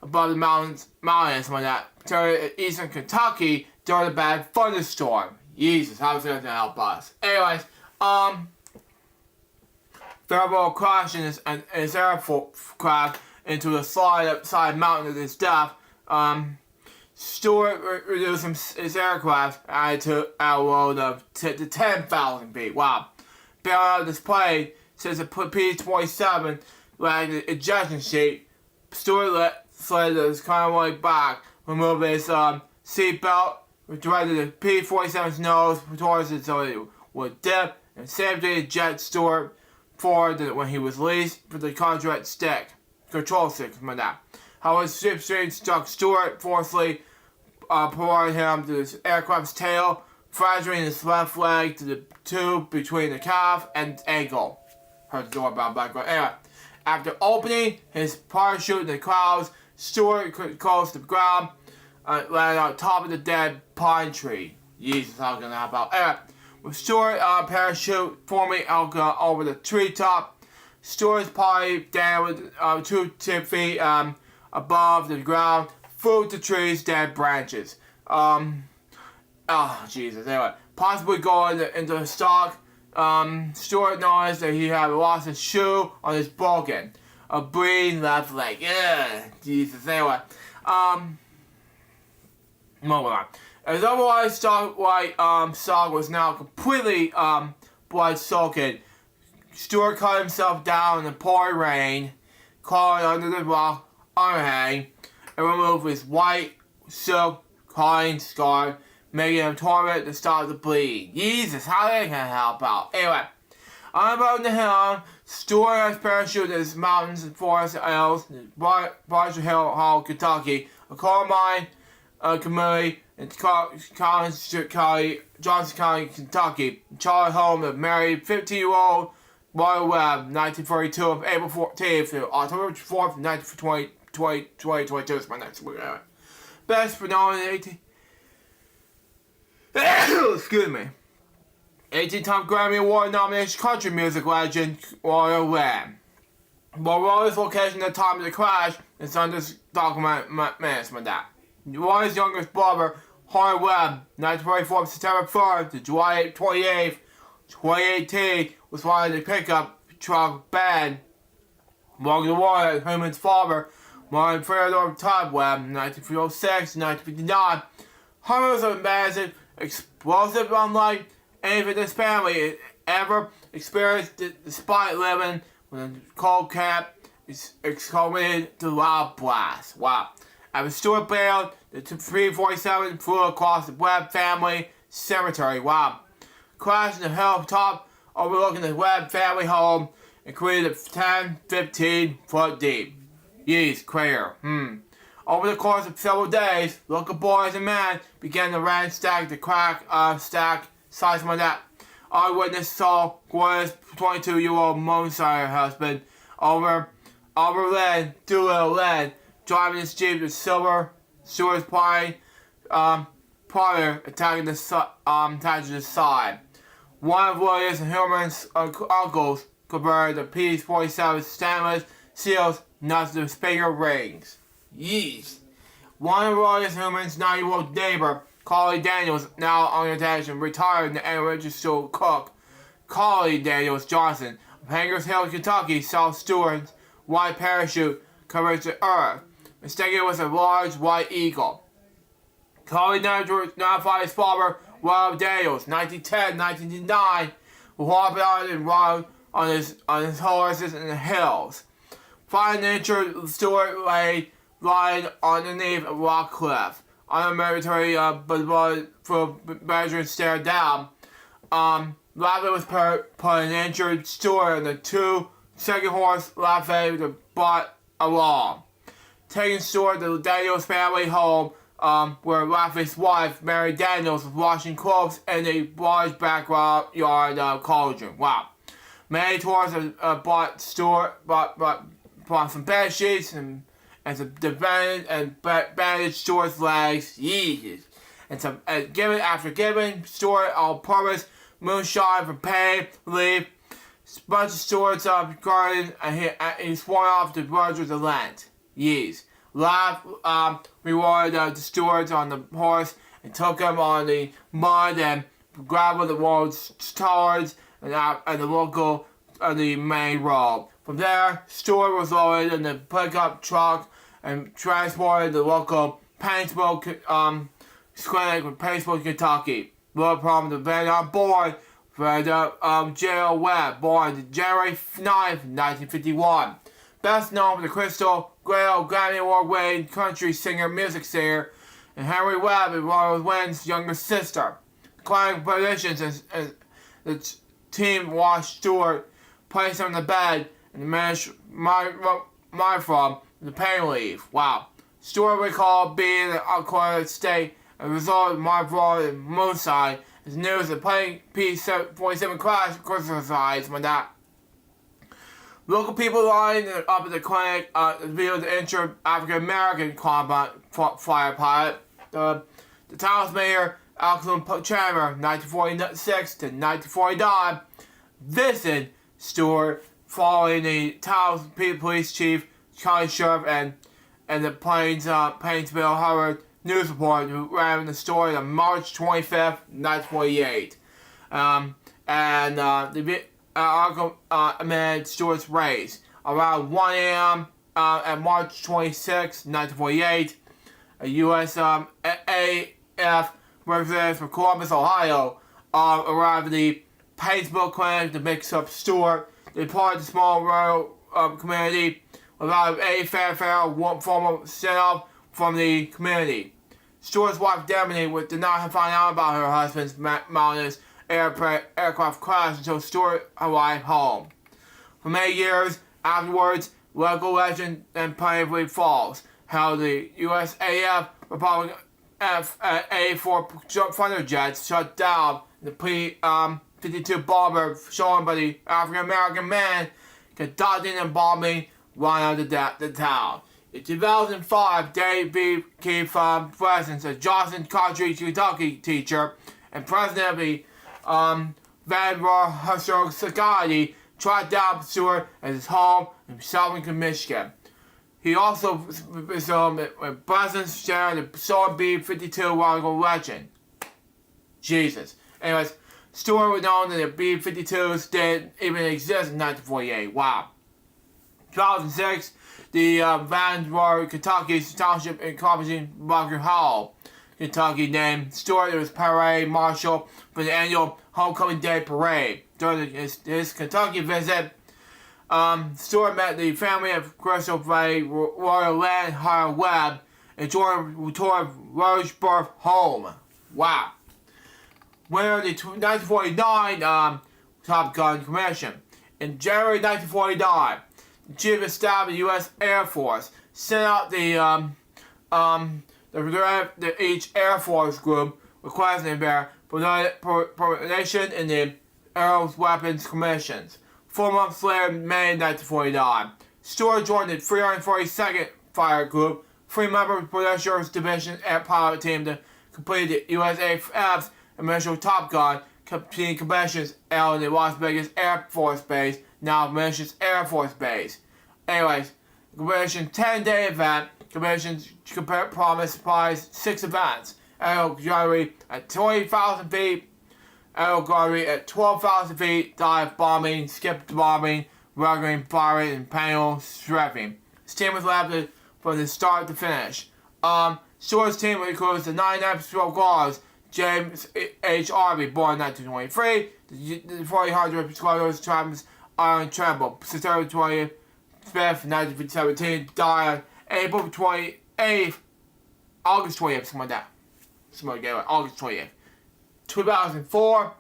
above the mountains when that to eastern Kentucky during a bad thunderstorm. Jesus, how's that gonna help us? Anyways, Fairbowl crashed in his aircraft into the side mountain of his death. Stewart reduced his aircraft to altitude to 10,000 feet. Wow. Bailing out of this plane, since the P-27 lacked the ejection seat, Stewart slid his convoy back, removed his seatbelt, directed the P-47's nose towards it so it would dip, and safely eject Stewart forward when he was released for the control stick from that. However, slipstream struck Stewart, forcefully prodded him to his aircraft's tail, fracturing his left leg to the tube between the calf and ankle. Heard the door about background. Anyway, after opening his parachute in the clouds, Stewart close to the ground, landed on top of the dead pine tree. Jesus, how can that about? Anyway, with Stewart parachute forming over the treetop, Stewart's party down with 2 feet above the ground, through the tree's dead branches. Oh, Jesus. Anyway, possibly going into the stock. Stewart noticed that he had lost his shoe on his broken, a bleeding left leg. Jesus. Anyway, moving on. His otherwise stock-white sock was now completely blood-soaked. Stewart cut himself down in the pouring rain, crawling under the rock overhang, and removed his white silk cotton scarf, making him torment to stop the bleeding. Jesus, how they can help out? Anyway, on about the hill, Stewart has parachuted his mountains and forests and hills, Barger Hill Hall, Kentucky, a coal mine community in Johnson County, Kentucky. Charlie home of married 15-year-old Royal Webb, 1942, of April 14th to October 4th, 2022 is my next week. Best for known 18. Excuse me. 18-time Grammy Award nominated country music legend Royal Webb. While Royal's location at the time of the crash is under documented with that. Royal's youngest brother, Harry Webb, 1944, September 3rd to July 28th, 2018, was riding the pickup truck band. Along the water, Herman's father, Martin Theodore Todd Webb, 1906 to 1959. Herman was a massive, explosive, unlike anything this family ever experienced, despite living with a cold cap excavated to loud blast. Wow. After Stewart bailed, the P-47 flew across the Webb family cemetery. Wow. Crashed in the hilltop overlooking the Webb family home and created a 10-15 foot deep. Yeez, crater. Over the course of several days, local boys and men began to ransack the crack stack size of that. Eyewitness saw Gwen's 22-year-old moonshiner husband, Oliver Doolittle Lynn, driving his Jeep with silver Stewart's pine prior attacking the side. One of Williams and Hillman's uncles converted the P-47 stainless seals nuts to speaker rings. Yeesh. One of Williams and Hillman's 9-year-old neighbor, Carly Daniels, now on attention, retired and registered cook. Carly Daniels Johnson of Hangers Hill, Kentucky, saw Stewart's white parachute cover the earth, mistaking it was a large white eagle. Carly notified his father, Rob Daniels, 1910-1909, who hopped out and rode on his horses in the hills. Finding the injured Stewart lay lying underneath a rock cliff. On a military for measuring stare down. Lafayette was put an injured Stewart on the 2-second horse Lafayette brought along. Taking Stewart to the Daniels family home, where Lafayette's wife, Mary Daniels, was washing clothes in a large backyard cauldron. Wow. Many tourists bought some bed sheets and some bandaged Stewart's legs. Jesus. After giving Stewart all-purpose moonshine for pain relief, a bunch of Stewart's garden, and he swung off to Rogers of Lent. Yeez. rewarded the stewards on the horse and took him on the mud and gravel the roads towards and the local the main road. From there, Stewart was loaded in the pickup truck and transported to the local Paintsville clinic in Paintsville, Kentucky. Little problem, the van on board for the J.O. Webb, born January 9th, 1951. Best known for the Crystal Grail Grammy Award-winning country singer, music singer, and Henry Webb is Royal Wynn's younger sister. Declining positions as the team watched Stewart place him on the bed and managed from the pain relief. Wow. Stewart recalled being in an awkward state as a result of Marlboro and Moonside as news of plane P-47 crash criticized when that. Local people lined up at the clinic revealed the injured African-American combat fighter pilot. The town's mayor, Alcalon Chandler, 1946 to 1949, visited Stewart following the town's police chief, county sheriff, and the Paintsville Herald news report who ran the story on March 25th, 1948. The article amended Stewart's race. Around 1 a.m. On March 26, 1948, a U.S. AF representative from Columbus, Ohio, arrived at the Paintsville clinic to mix up Stewart. They departed the small rural community without any fanfare or formal send-off from the community. Stewart's wife, Debbie, did not find out about her husband's mountainous aircraft crash until Stewart arrived home. For many years afterwards, local legend and Paisley Falls held the USAF Republic A-4 fighter jets shut down the P-52 bomber shown by the African-American man conducting and bombing one of the town. In 2005, Dave became president of Johnson Country, Kentucky teacher and president of the Vanderbilt Historical Society, tracked down Stewart at his home in Southern Michigan. He also was president sharing the Solar B-52 Radical legend. Jesus. Anyways, Stewart was known that the B-52s didn't even exist in 1948. Wow. 2006, the Vanderbilt, Kentucky Township encompassing Bunker Hall, Kentucky named Stewart as parade marshal for the annual Homecoming Day Parade. During his Kentucky visit, Stewart met the family of Crystal Royal Land Hire Webb and joined tour of Roseburg home. Wow. Winner of the 1949 Top Gun Commission. In January 1949, the Chief of Staff of the U.S. Air Force sent out each Air Force group requesting their participation in the Air Weapons Commissions. 4 months later, May 1949, Stewart joined the 342nd Fire Group, 3-member British Division Air Pilot Team to complete the USAF's initial Top Gun commissions out in the Las Vegas Air Force Base, now Commissions Air Force Base. Anyways, the commission 10-day event, commissions promised supplies 6 events. Aerial gunnery at 20,000 feet, aerial gunnery at 12,000 feet, dive bombing, skip bombing, rugging, firing, and panel strafing. His team was left from the start to finish. Stewart's team includes the 99th Guards, James H. Harvey, born in 1923, the 400 Squadrons Travis Iron Tremble, September 25th, 1917, died April 28th, August 20th, something like that. August 20th. 2004,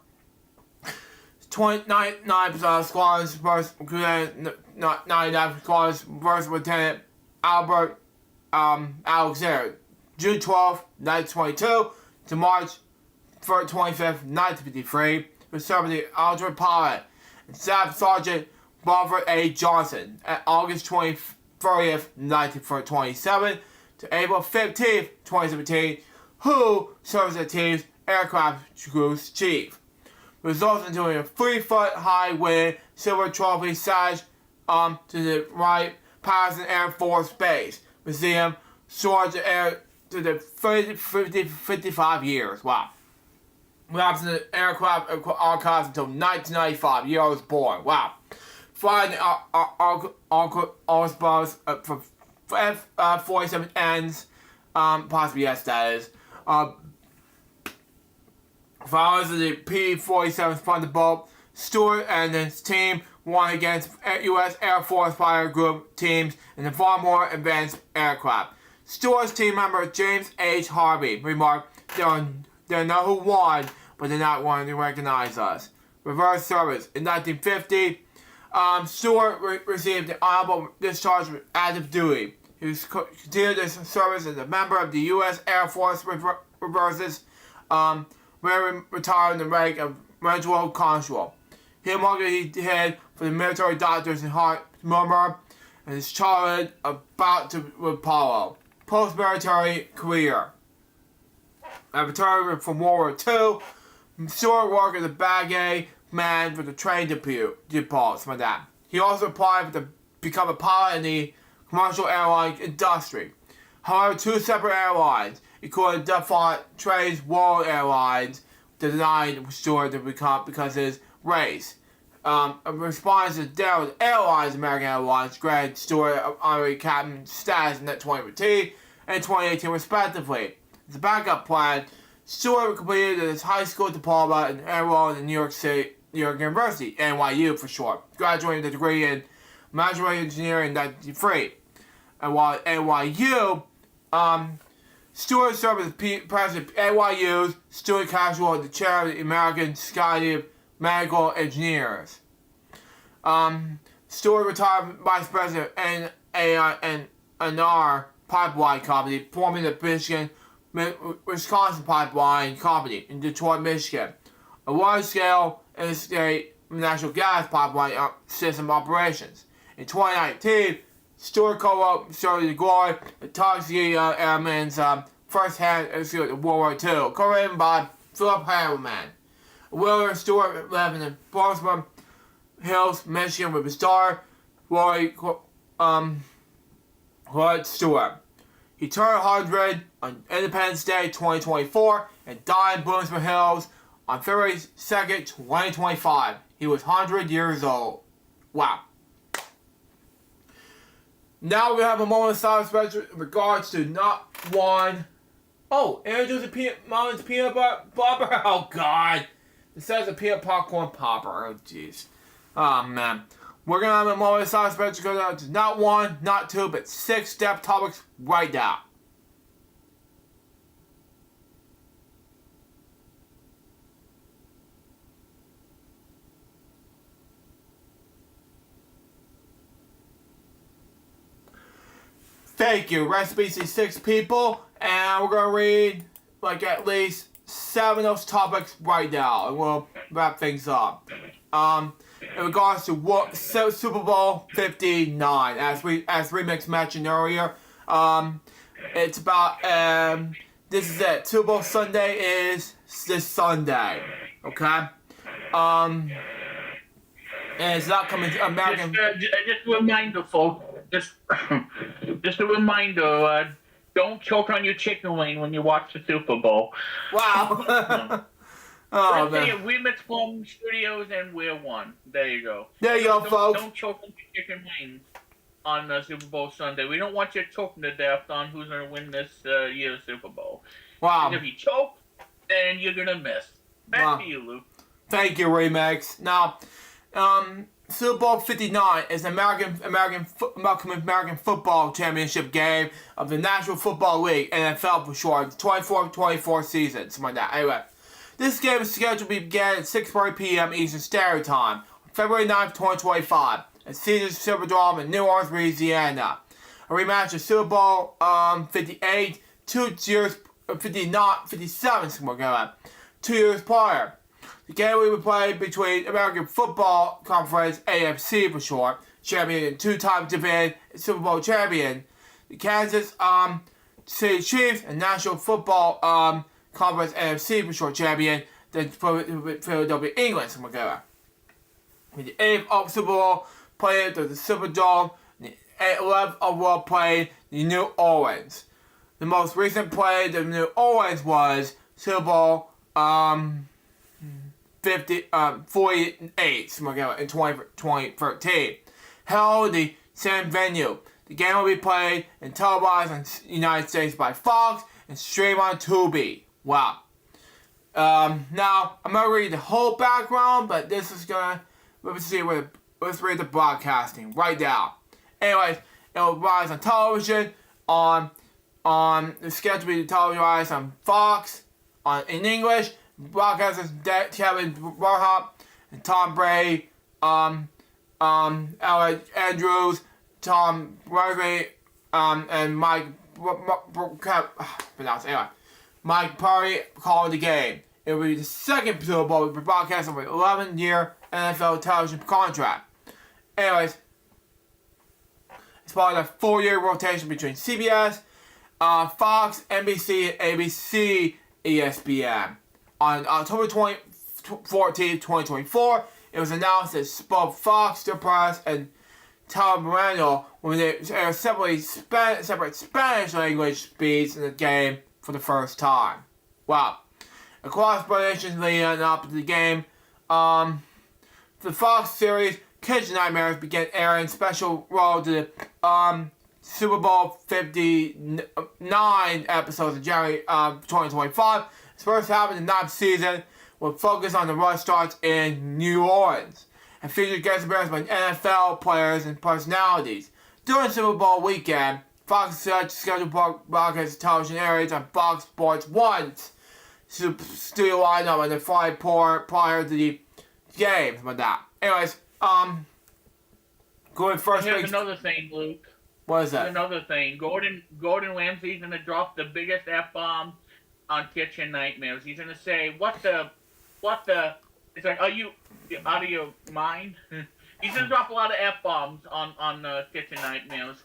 29% squadrons first Lieutenant, 99 squadrons first Lieutenant Albert Alexander. June 12th, 1922 to March 25th, 1953, was served with the Aldrich Pilot and Staff Sergeant Robert A. Johnson at August 30th, 1927 to April 15th, 2017, who serves as the team's aircraft group's chief. Results into a 3-foot-high wind silver trophy sash to the right Patterson Air Force Base. Museum soared to the 55 years. Wow. Labs in the aircraft archives until 1995. Year I was born. Wow. Flying Osbars for F-47Ns, possibly yes, that is. Followers of the P-47 Thunderbolt, Stewart and his team won against U.S. Air Force fire group teams in the far more advanced aircraft. Stewart's team member James H. Harvey remarked, "They know who won, but they're not wanting to recognize us." Reverse service. In 1950, Stewart received the honorable discharge from active duty. He was continued his service as a member of the U.S. Air Force Reverses, where he retired in the rank of Regimental Constable. He head for the military doctors in heart murmur and his childhood about to Apollo. Post-military career. At return from World War II, Stewart worked as a baggage man for the train depots for that. He also applied to become a pilot in the commercial airline industry. However, two separate airlines, including defunct Trains World Airlines, denied Stewart to become because of his race. In response to Delta Airlines, American Airlines granted Stewart honorary captain status in 2015 and 2018 respectively. As a backup plan, Stewart completed his high school diploma and enrolled in New York University, NYU for short, graduating with a degree in mechanical engineering in 1993. And while at NYU, Stewart served as president of NYU's Stewart Casual and the chair of the American Society of Medical Engineers. Stewart retired vice president of NR Pipeline Company, forming the Wisconsin Pipeline Company in Detroit, Michigan, a large-scale interstate natural gas pipeline system operations. In 2019, Stewart co-wrote the glory of Tuskegee Airmen's first-hand execute of World War II, co-written by Philip Harriman. William Stewart lived in Baltimore Hills, Michigan, with his daughter, Roy Stewart. He turned 100 on Independence Day 2024 and died in Bloomsburg Hills on February 2nd, 2025. He was 100 years old. Wow. Now we have a moment of silence special in regards to not one. Oh, Andrew's a Mountain's peanut butter popper? Oh, God. It says a peanut popcorn popper. Oh, jeez. Oh, man. We're going to have a moment of silence special because it's not one, not two, but 6 step topics right now. Thank you. Recipes to 6 people, and we're gonna read like at least 7 of those topics right now, and we'll wrap things up. In regards to Super Bowl 59, as Remix mentioned earlier, it's about this is it. Super Bowl Sunday is this Sunday, okay? And it's not coming to American. Just a reminder, folks. Just a reminder, don't choke on your chicken wing when you watch the Super Bowl. Wow. Oh, man. Remix Film Studios and we're one. There you go. There you go, folks. Don't choke on your chicken wing on Super Bowl Sunday. We don't want you choking to death on who's going to win this year's Super Bowl. Wow. And if you choke, then you're going to miss. Back to you, Lou. Thank you, Remix. Now, Super Bowl 59 is the American Football Championship game of the National Football League, NFL for short, 24 season, something like that. Anyway, this game is scheduled to begin at 6:30 p.m. Eastern Standard Time, on February 9th, 2025, at Caesars Superdome in New Orleans, Louisiana. A rematch of Super Bowl 58, 57, 2 years prior. The game will be played between American Football Conference, AFC for short, champion and 2-time defending Super Bowl champion, the Kansas City Chiefs, and National Football Conference, AFC for short, champion, the Philadelphia Eagles. The 8th Super Bowl played at the Superdome, the 11th overall played the New Orleans. The most recent play the New Orleans was Super Bowl 48 in 2013. Held the same venue. The game will be played and televised in the United States by Fox and streamed on Tubi. Wow. Now, I'm going to read the whole background, but this is going to... Let's read the broadcasting right now. Anyways, it will rise on television, on the schedule to be televised on Fox, in English. Broadcasters Kevin Burhart and Tom Brady, Alex Andrews, Tom Gregory, and Mike Mike Party called the game. It will be the second Super Bowl with broadcast of an 11-year NFL television contract. Anyways, it's part of a 4-year rotation between CBS, Fox, NBC, and ABC, ESPN. On October 14, 2024, it was announced that both Fox, The Press, and Telemundo will air separate Spanish language speeds in the game for the first time. Wow. Across nations leading up to the game, the Fox series Kitchen Nightmares began airing special role to the Super Bowl 59 episodes in January 2025. Its first half of the 9th season will focus on the restaurants in New Orleans and feature guest appearances by NFL players and personalities. During Super Bowl weekend, Fox scheduled broadcast television areas on Fox Sports 1's studio lineup on the Friday prior to the game. About that. Anyways, going first. Here's another thing, Luke. What is that? Here's another thing. Gordon Ramsay's gonna drop the biggest F-bomb on Kitchen Nightmares. He's gonna say, what the, it's like, are you out of your mind? He's gonna drop a lot of F-bombs on Kitchen Nightmares.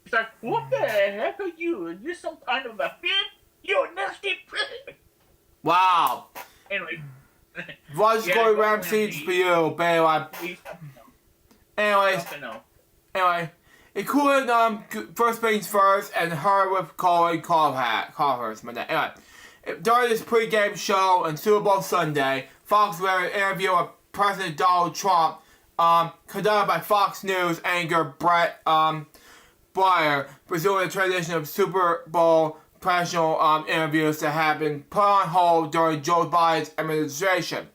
It's like, what the heck are you? Are you some kind of a fit? You're a nasty prick. Wow. Anyway. What's Gordon Ramsay for you, baby? Anyways, including first things first and her with Colin Cowhurst. Anyway, during this pre-game show on Super Bowl Sunday, Fox ran an interview with President Donald Trump, conducted by Fox News anchor Brett Breyer, pursuing the tradition of Super Bowl professional interviews that have been put on hold during Joe Biden's administration.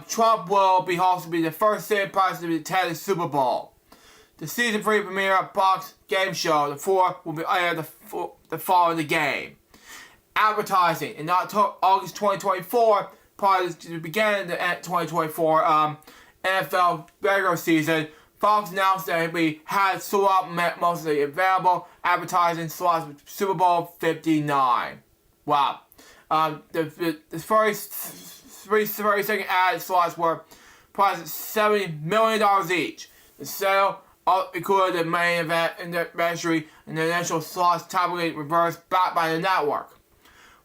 Trump will be the first sitting president to attend the Super Bowl. The season 3 premiere of Fox game show, The 4, will be aired the following the game. Advertising. In August 2024, prior to the beginning of the 2024 NFL regular season, Fox announced that we had sold out most of the available advertising slots with Super Bowl 59. Wow. The first 30-second ad slots were priced at $70 million each. The sale included the main event anniversary and the initial slots typically reversed back by the network.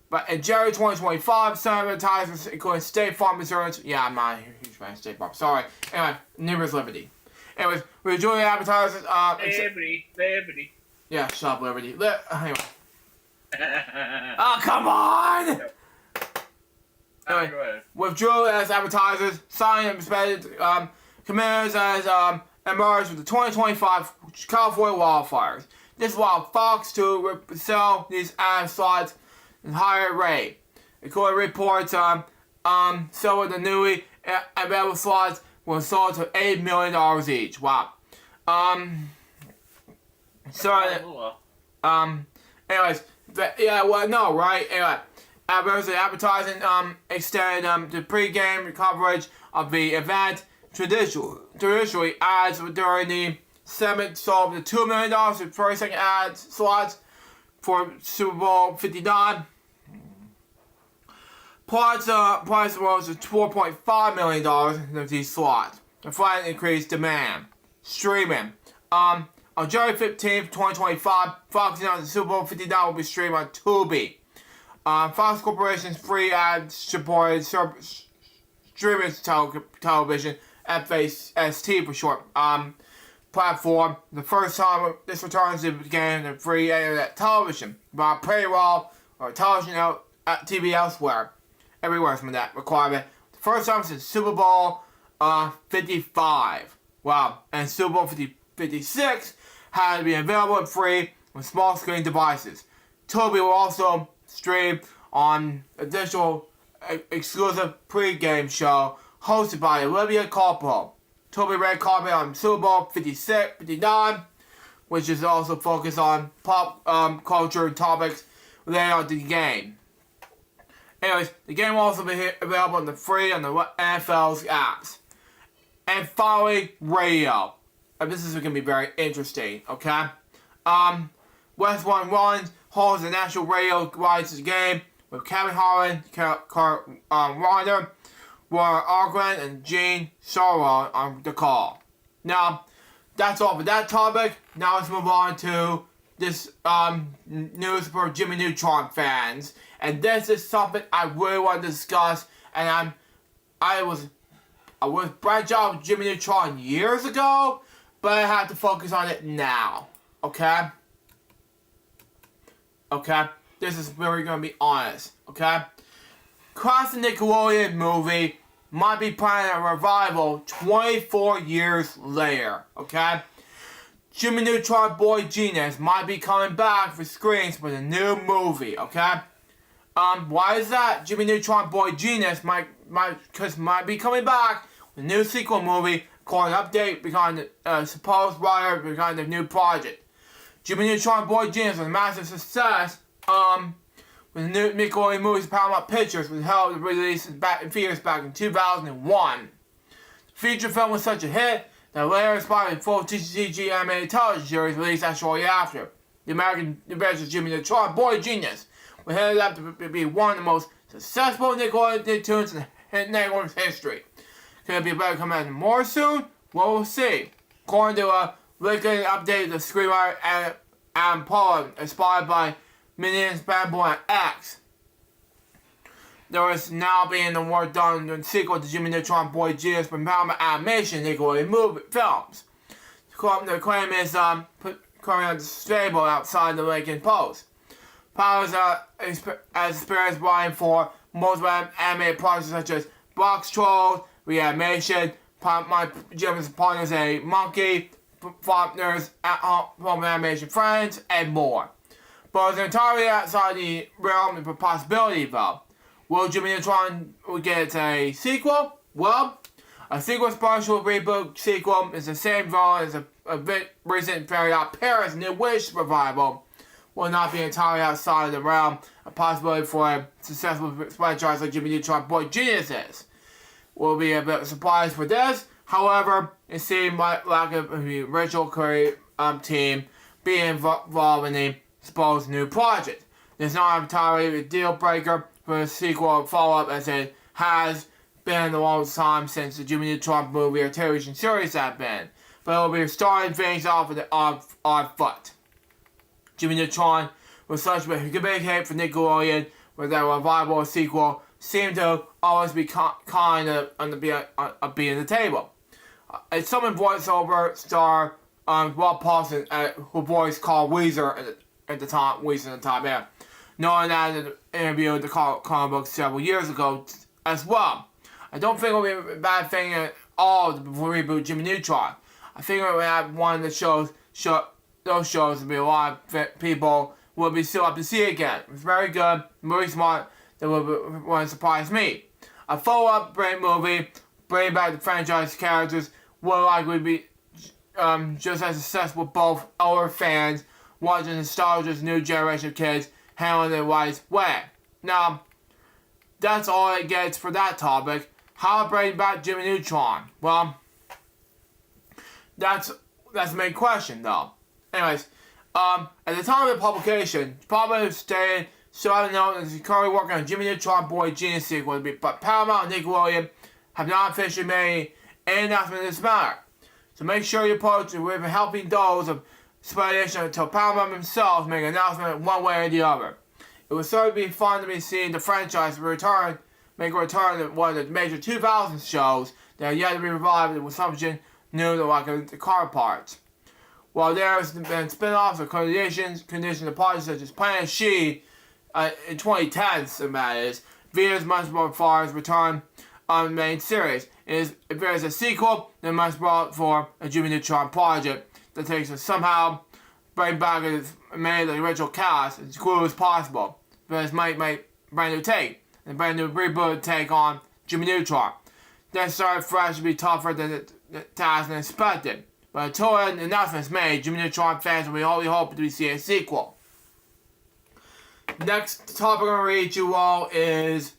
But in January 2025, some advertisers, including State Farm Insurance, yeah, I'm not a huge fan of State Farm, sorry. Anyway, numerous Liberty. Anyways, we're doing advertisers. Liberty. Yeah, shut up, Liberty. Anyway. Oh, come on! Anyway, withdrew as advertisers, signed and expected commanders as emerged with the 2025 California wildfires. This is while Fox 2 would sell these ad slots at higher rate. According to reports, some of the newly available slots were sold to $8 million each. Wow. Anyways, yeah, well, no, right? Anyway, advertising extended the pre-game coverage of the event. Traditionally, ads during the segment sold the $2 million for 30-second ad slots for Super Bowl 59. Price rose to $4.5 million of these slots, reflecting increased demand. Streaming. On January 15th, 2025, Fox announced the Super Bowl 59 will be streamed on Tubi. Fox Corporation's free ad-supported streaming television, FAST for short, platform. The first time this returns to the game in free internet television, by paywall or television TV elsewhere. Everywhere from that requirement. The first time since Super Bowl 55. Wow. And Super Bowl 56 had to be available and free on small screen devices. Toby will also stream on additional exclusive pre-game show hosted by Olivia Culpo. Toby red carpet on Super Bowl 56, 59, which is also focused on pop culture topics related to the game. Anyways, the game will also be available on the NFL's apps. And finally, radio. And this is going to be very interesting, okay? West One Runs holds the national radio rights to the game with Kevin Harlan, Kurt Warner, Warren Ogren, and Gene Sorrell on the call. Now, that's all for that topic. Now let's move on to this news for Jimmy Neutron fans. And this is something I really want to discuss. And I was branched out with Jimmy Neutron years ago, but I have to focus on it now. Okay? Okay? This is where we're going to be honest. Okay? Across the Nickelodeon movie might be planning a revival 24 years later. Okay? Jimmy Neutron Boy Genius might be coming back for screens for the new movie. Okay? Why is that? Jimmy Neutron Boy Genius might be coming back with a new sequel movie, calling an update behind the supposed writer behind the new project. Jimmy Neutron Boy Genius was a massive success. With the new Nickelodeon movies, Paramount Pictures was held to release in theaters back in 2001. The feature film was such a hit that later inspired a full CG animated television series released shortly after. The American adventures of Jimmy Neutron Boy Genius was headed up to be one of the most successful Nickelodeon tunes in Nickelodeon's history. Could it be better coming out more soon? Well, we'll see. According to a LinkedIn update, the screenwriter Adam Pollard, inspired by Minions Fanboy X, there is now being the work done on the sequel to Jimmy Neutron Boy Genius from Paramount Animation Nickelodeon movie films. The claim is currently on stable outside the Lincoln Post. Powers has experienced writing for most animated projects such as Box Trolls, Reanimation, My Jim's Partners a Monkey, Faulkner's Home Animation Friends, and more. But it's entirely outside the realm of possibility, though. Will Jimmy Neutron get a sequel? Well, a sequel special reboot sequel is the same villain as a bit recent Fairy Out Paris New Wish revival. Will not be entirely outside of the realm of possibility for a successful franchise like Jimmy Neutron Boy Genius is. Will be a bit of a surprise for this. However, it seemed like lack of the original creative team being involved in the supposed new project. It's not entirely a deal breaker for a sequel or follow-up, as it has been a long time since the Jimmy Neutron movie or television series have been, but it will be starting things off with an odd foot. Jimmy Neutron was such a big hit for Nickelodeon, with that revival sequel seemed to always be kind of on the table. A summoned voiceover star Rob Paulson, who voiced Carl Weezer at the time, yeah, knowing that in an interview with the comic book several years ago as well. I don't think it will be a bad thing at all to reboot Jimmy Neutron. I think it would have one of the those shows would be a lot of people will be still up to see again. It's very good, very smart. That would surprise me. A follow-up great movie, bringing back the franchise characters, will likely be just as successful with both older fans watching nostalgia's new generation of kids handling it the right way. Now, that's all it gets for that topic. How bring back Jimmy Neutron? Well, that's the main question, though. Anyways, at the time of the publication, probably stated, so I don't know that he's currently working on Jimmy Neutron Boy Genius sequel, but Paramount and Nickelodeon have not officially made any announcement in this matter. So make sure you post with a helping dose of speculation until Paramount themselves make an announcement one way or the other. It would certainly be fun to be seeing the franchise make a return to one of the major 2000s shows that are yet to be revived with something new like the car parts. While there has been spin-offs or conditions of parties such as Planet She in 2010, that is, Venus Much More Far's return on the main series. If there is a sequel, then must brought for a Jimmy Neutron project that takes us somehow bring back as many of the original cast as cool as possible. This might make brand new take, and brand new reboot take on Jimmy Neutron. Then started fresh to be tougher than the task than expected. But until an announcement is made, Jimmy Neutron fans will only hope to see a sequel. Next topic I'm going to read you all is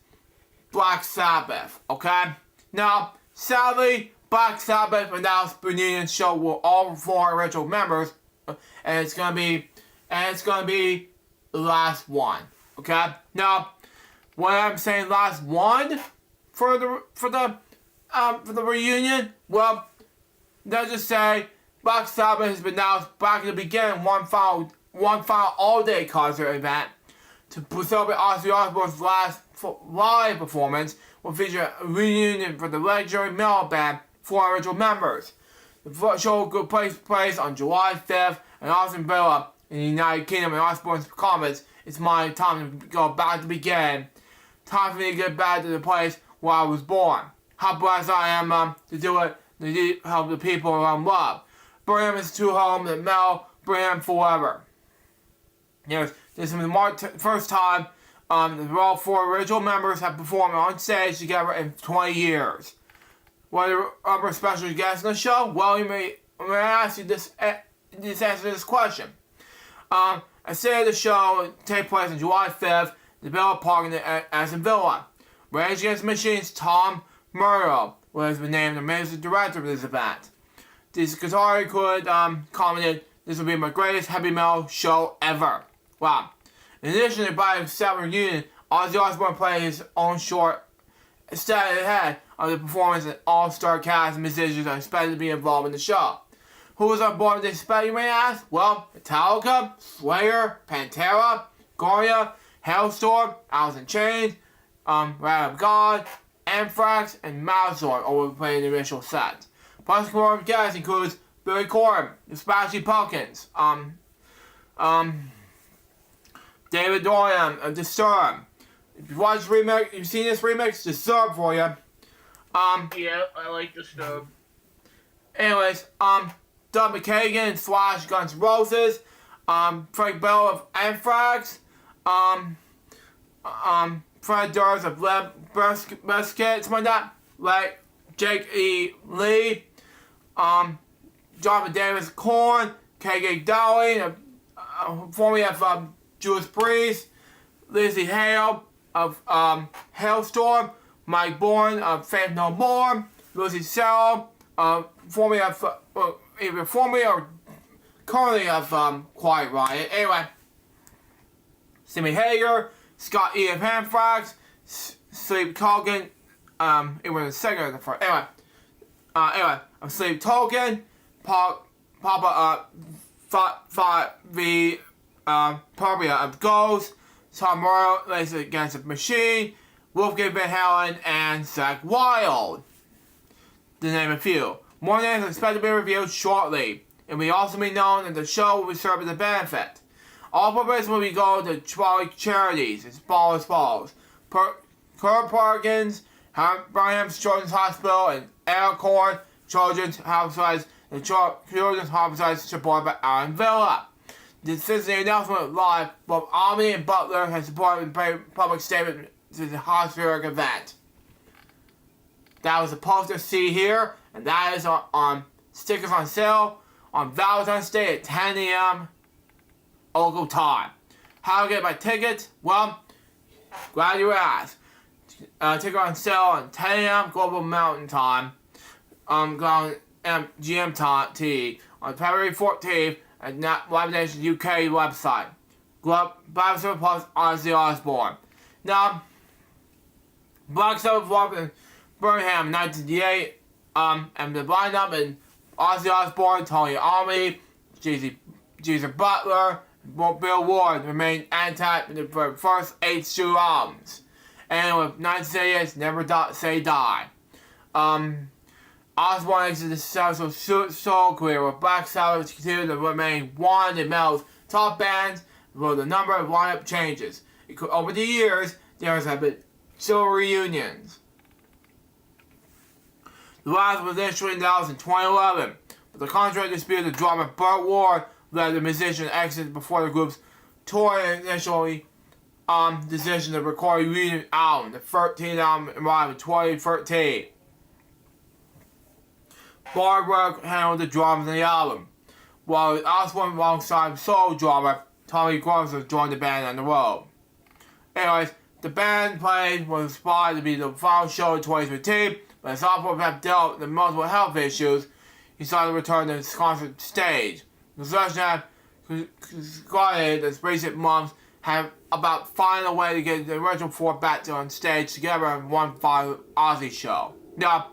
Black Sabbath, okay? Now, sadly, Black Sabbath announced reunion show with all 4 original members, and it's gonna be the last one, okay? Now, when I'm saying last one for the reunion, well, let's just say Black Sabbath has been announced back in the beginning one final all-day concert event to celebrate Ozzy Osbourne's last live performance will feature a reunion for the legendary metal band 4 original members. The show will take place on July 5th in Austin Villa in the United Kingdom, and Osbourne's comments, "It's my time to go back to the beginning. Time for me to get back to the place where I was born. How blessed I am to do it, to help the people I love. Bring them to home, the metal, bring them forever." Yes, this is the first time all 4 original members have performed on stage together in 20 years. What are other special guests on the show? Well, you may ask you this answer to this question. I say the show will take place on July 5th, the Villa Park in Aston Villa. Rage Against the Machine's Tom Morello was named the music director of this event. This guitar could commented, "This will be my greatest heavy metal show ever." Wow. In addition to Black Sabbath reunion, Ozzy Osbourne played his own short stay ahead of the performance, and all-star cast and musicians are expected to be involved in the show. Who was on board with this expect, you may ask? Well, Metallica, Slayer, Pantera, Goria, Hailstorm, Alice in Chains, Wrath of God, Anthrax, and Malzor all will play in the initial set. Plus, confirmed guests includes Billy Corgan, the Smashing Pumpkins, David Dorian of Disturbed. If you watch the remix, you've seen this remix, Disturbed for you. Yeah, I like Disturbed. Anyways, Doug McKagan / Guns N' Roses, Frank Bell of Anthrax, Fred Durst of Limp Bizkit, something like that, like Jake E. Lee, Jonathan Davis of Korn, K.G. Dowling, formerly of Judas Priest, Lizzie Hale of Hailstorm, Mike Bourne of Faith No More, Lucy Sell, formerly of either formerly or currently of Quiet Riot. Anyway, Sammy Hagar, Scott E. of Anthrax, Sleep Token, it was the second of the first. Anyway, Sleep Token, Papa V. Parbia of Ghost, Tom Morrow, Rage Against the Machine, Wolfgang Van Halen, and Zakk Wylde, to name a few. More names are expected to be revealed shortly, and we also be known that the show will be served as a benefit. All proceeds will be going to 12 charities as follows. Kurt Parkins, Birmingham's Children's Hospital, and Acorn Children's Hospitals, the Children's Hospitals supported by Alan Villa. Since the announcement live, both Omni and Butler have supported a public statement to the hospital event. That was a poster see here, and that is on stickers on sale on Valentine's Day at 10 a.m. local time. How to get my tickets? Well, glad you asked. Ticket on sale at 10 a.m. Global Mountain Time, GMT on February 14th at Live Nation UK website. Black Sabbath plus Ozzy Osbourne. Now, Black Sabbath performed in Birmingham in 1988, and the lineup in Ozzy Osbourne, Tony Iommi, Jesus Butler, and Bill Ward remained intact in the first 8 studio albums. And with 1988's Never Say Die. Osbourne exited the successful solo career, with Black Sabbath continued to remain one of the most top bands with a number of lineup changes. Over the years, there have been several reunions. The last was initially announced in 2011, but the contract dispute of drummer Burt Ward led the musician to exit before the group's tour initially decision to record a reunion album. The 13th album arrived in 2013. Barbara handled the drums on the album, while Osbourne alongside solo drummer Tommy Grumson joined the band on the road. Anyways, the band played was supposed to be the final show in 2015, but as Osbourne had dealt with multiple health issues, he decided to return to his concert stage. The session had concluded in recent months have about finding a way to get the original four back on stage together in one final Ozzy show. Now,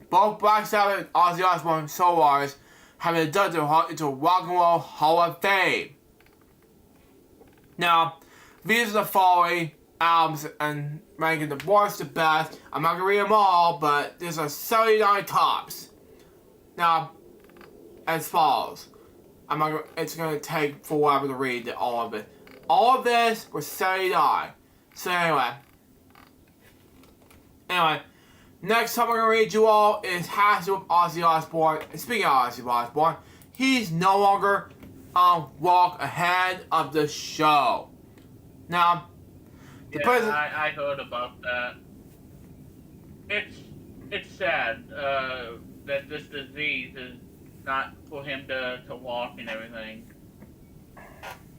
both Black Sabbath and Ozzy Osbourne solo artists have been inducted into Rock and Roll Hall of Fame. Now, these are the following albums and ranking the worst to best. I'm not going to read them all, but these are 79 tops. Now, as follows. It's going to take forever to read all of it. All of this was 79. So anyway, next time I'm going to read you all is has to do with Ozzy Osbourne. And speaking of Ozzy Osbourne, he's no longer walk ahead of the show. Now, the president. I heard about that. It's sad that this disease is not for him to walk and everything.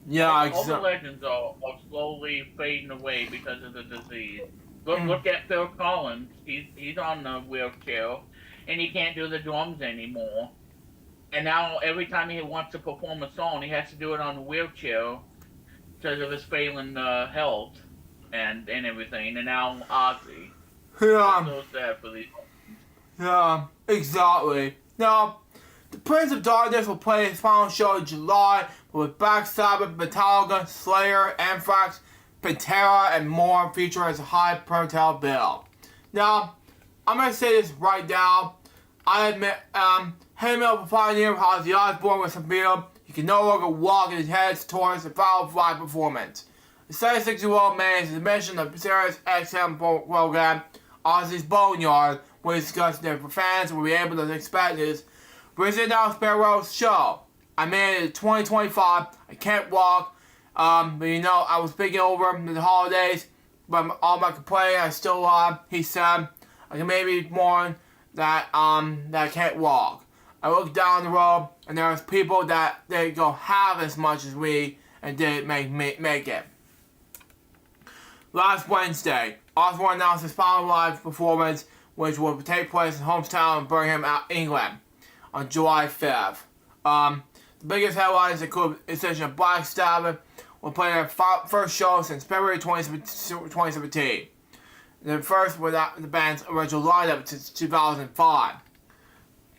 Yeah, all the legends are slowly fading away because of the disease. Look at Phil Collins. He's on the wheelchair, and he can't do the drums anymore. And now every time he wants to perform a song, he has to do it on the wheelchair because of his failing health and everything. And now Ozzy. Yeah. It's so sad for these. Yeah, exactly. Now, the Prince of Darkness will play his final show in July with Black Sabbath, Metallica, Slayer, Anthrax, Pantera, and more, featuring his high profile bill. Now, I'm going to say this right now. I admit, heavy metal pioneer Ozzy Osbourne with some beer, he can no longer walk and his head towards the final live performance. The 76-year-old man is the mission of the Sirius XM program, Ozzy's Boneyard, where he discussed their fans will be able to expect his Brazil Now Sparrow show. I made it in 2025. I can't walk, but I was thinking over the holidays, but all my complaining, I still, he said, I can maybe mourn that I can't walk. I looked down the road, and there was people that they go half as much as we, and didn't make it. Last Wednesday, Osbourne announced his final live performance, which will take place in hometown in Birmingham, England, on July 5th. The biggest headlines include the decision of Black Sabbath will play their first show since February 2017. The first without the band's original lineup since 2005.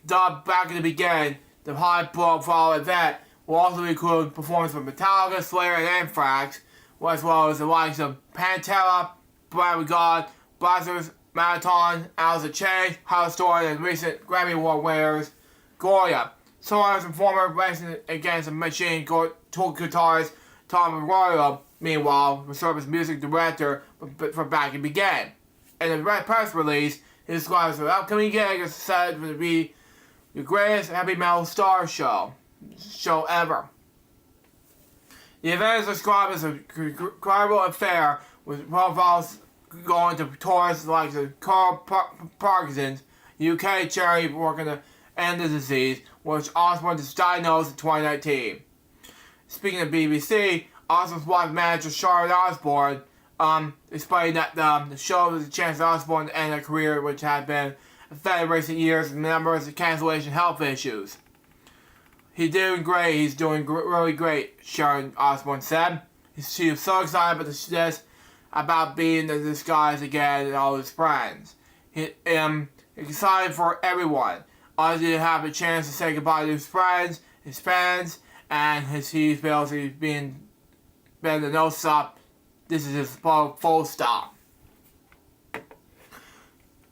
Dubbed back in the beginning, the high-profile event will also include performances from Metallica, Slayer, and Anthrax, as well as the likes of Pantera, Brad God, Blazers, Marathon, Alice in Chains, House Story, and recent Grammy Award winners, Gloria. Soloist and former Racing Against the Machine tour guitarist Tom Arroyo, meanwhile, will serve as music director for Back in Began. In a press release, he describes the upcoming gig as said to be the greatest heavy metal show ever. The event is described as a incredible affair with profiles going to tours like the Carl Parkinson's UK charity working to end the disease, which Osbourne was diagnosed in 2019. Speaking of BBC, Osbourne's wife manager Charlotte Osbourne explained that the show was a chance for Osbourne to end a career which had been affected in recent years with numbers of cancellation health issues. He's doing great. He's doing really great, Sharon Osbourne said. She was so excited about this, about being in this guys again and all his friends. He's excited for everyone. Ozzy to have a chance to say goodbye to his friends, his fans, and he feels he's been the no stop. This is his full stop.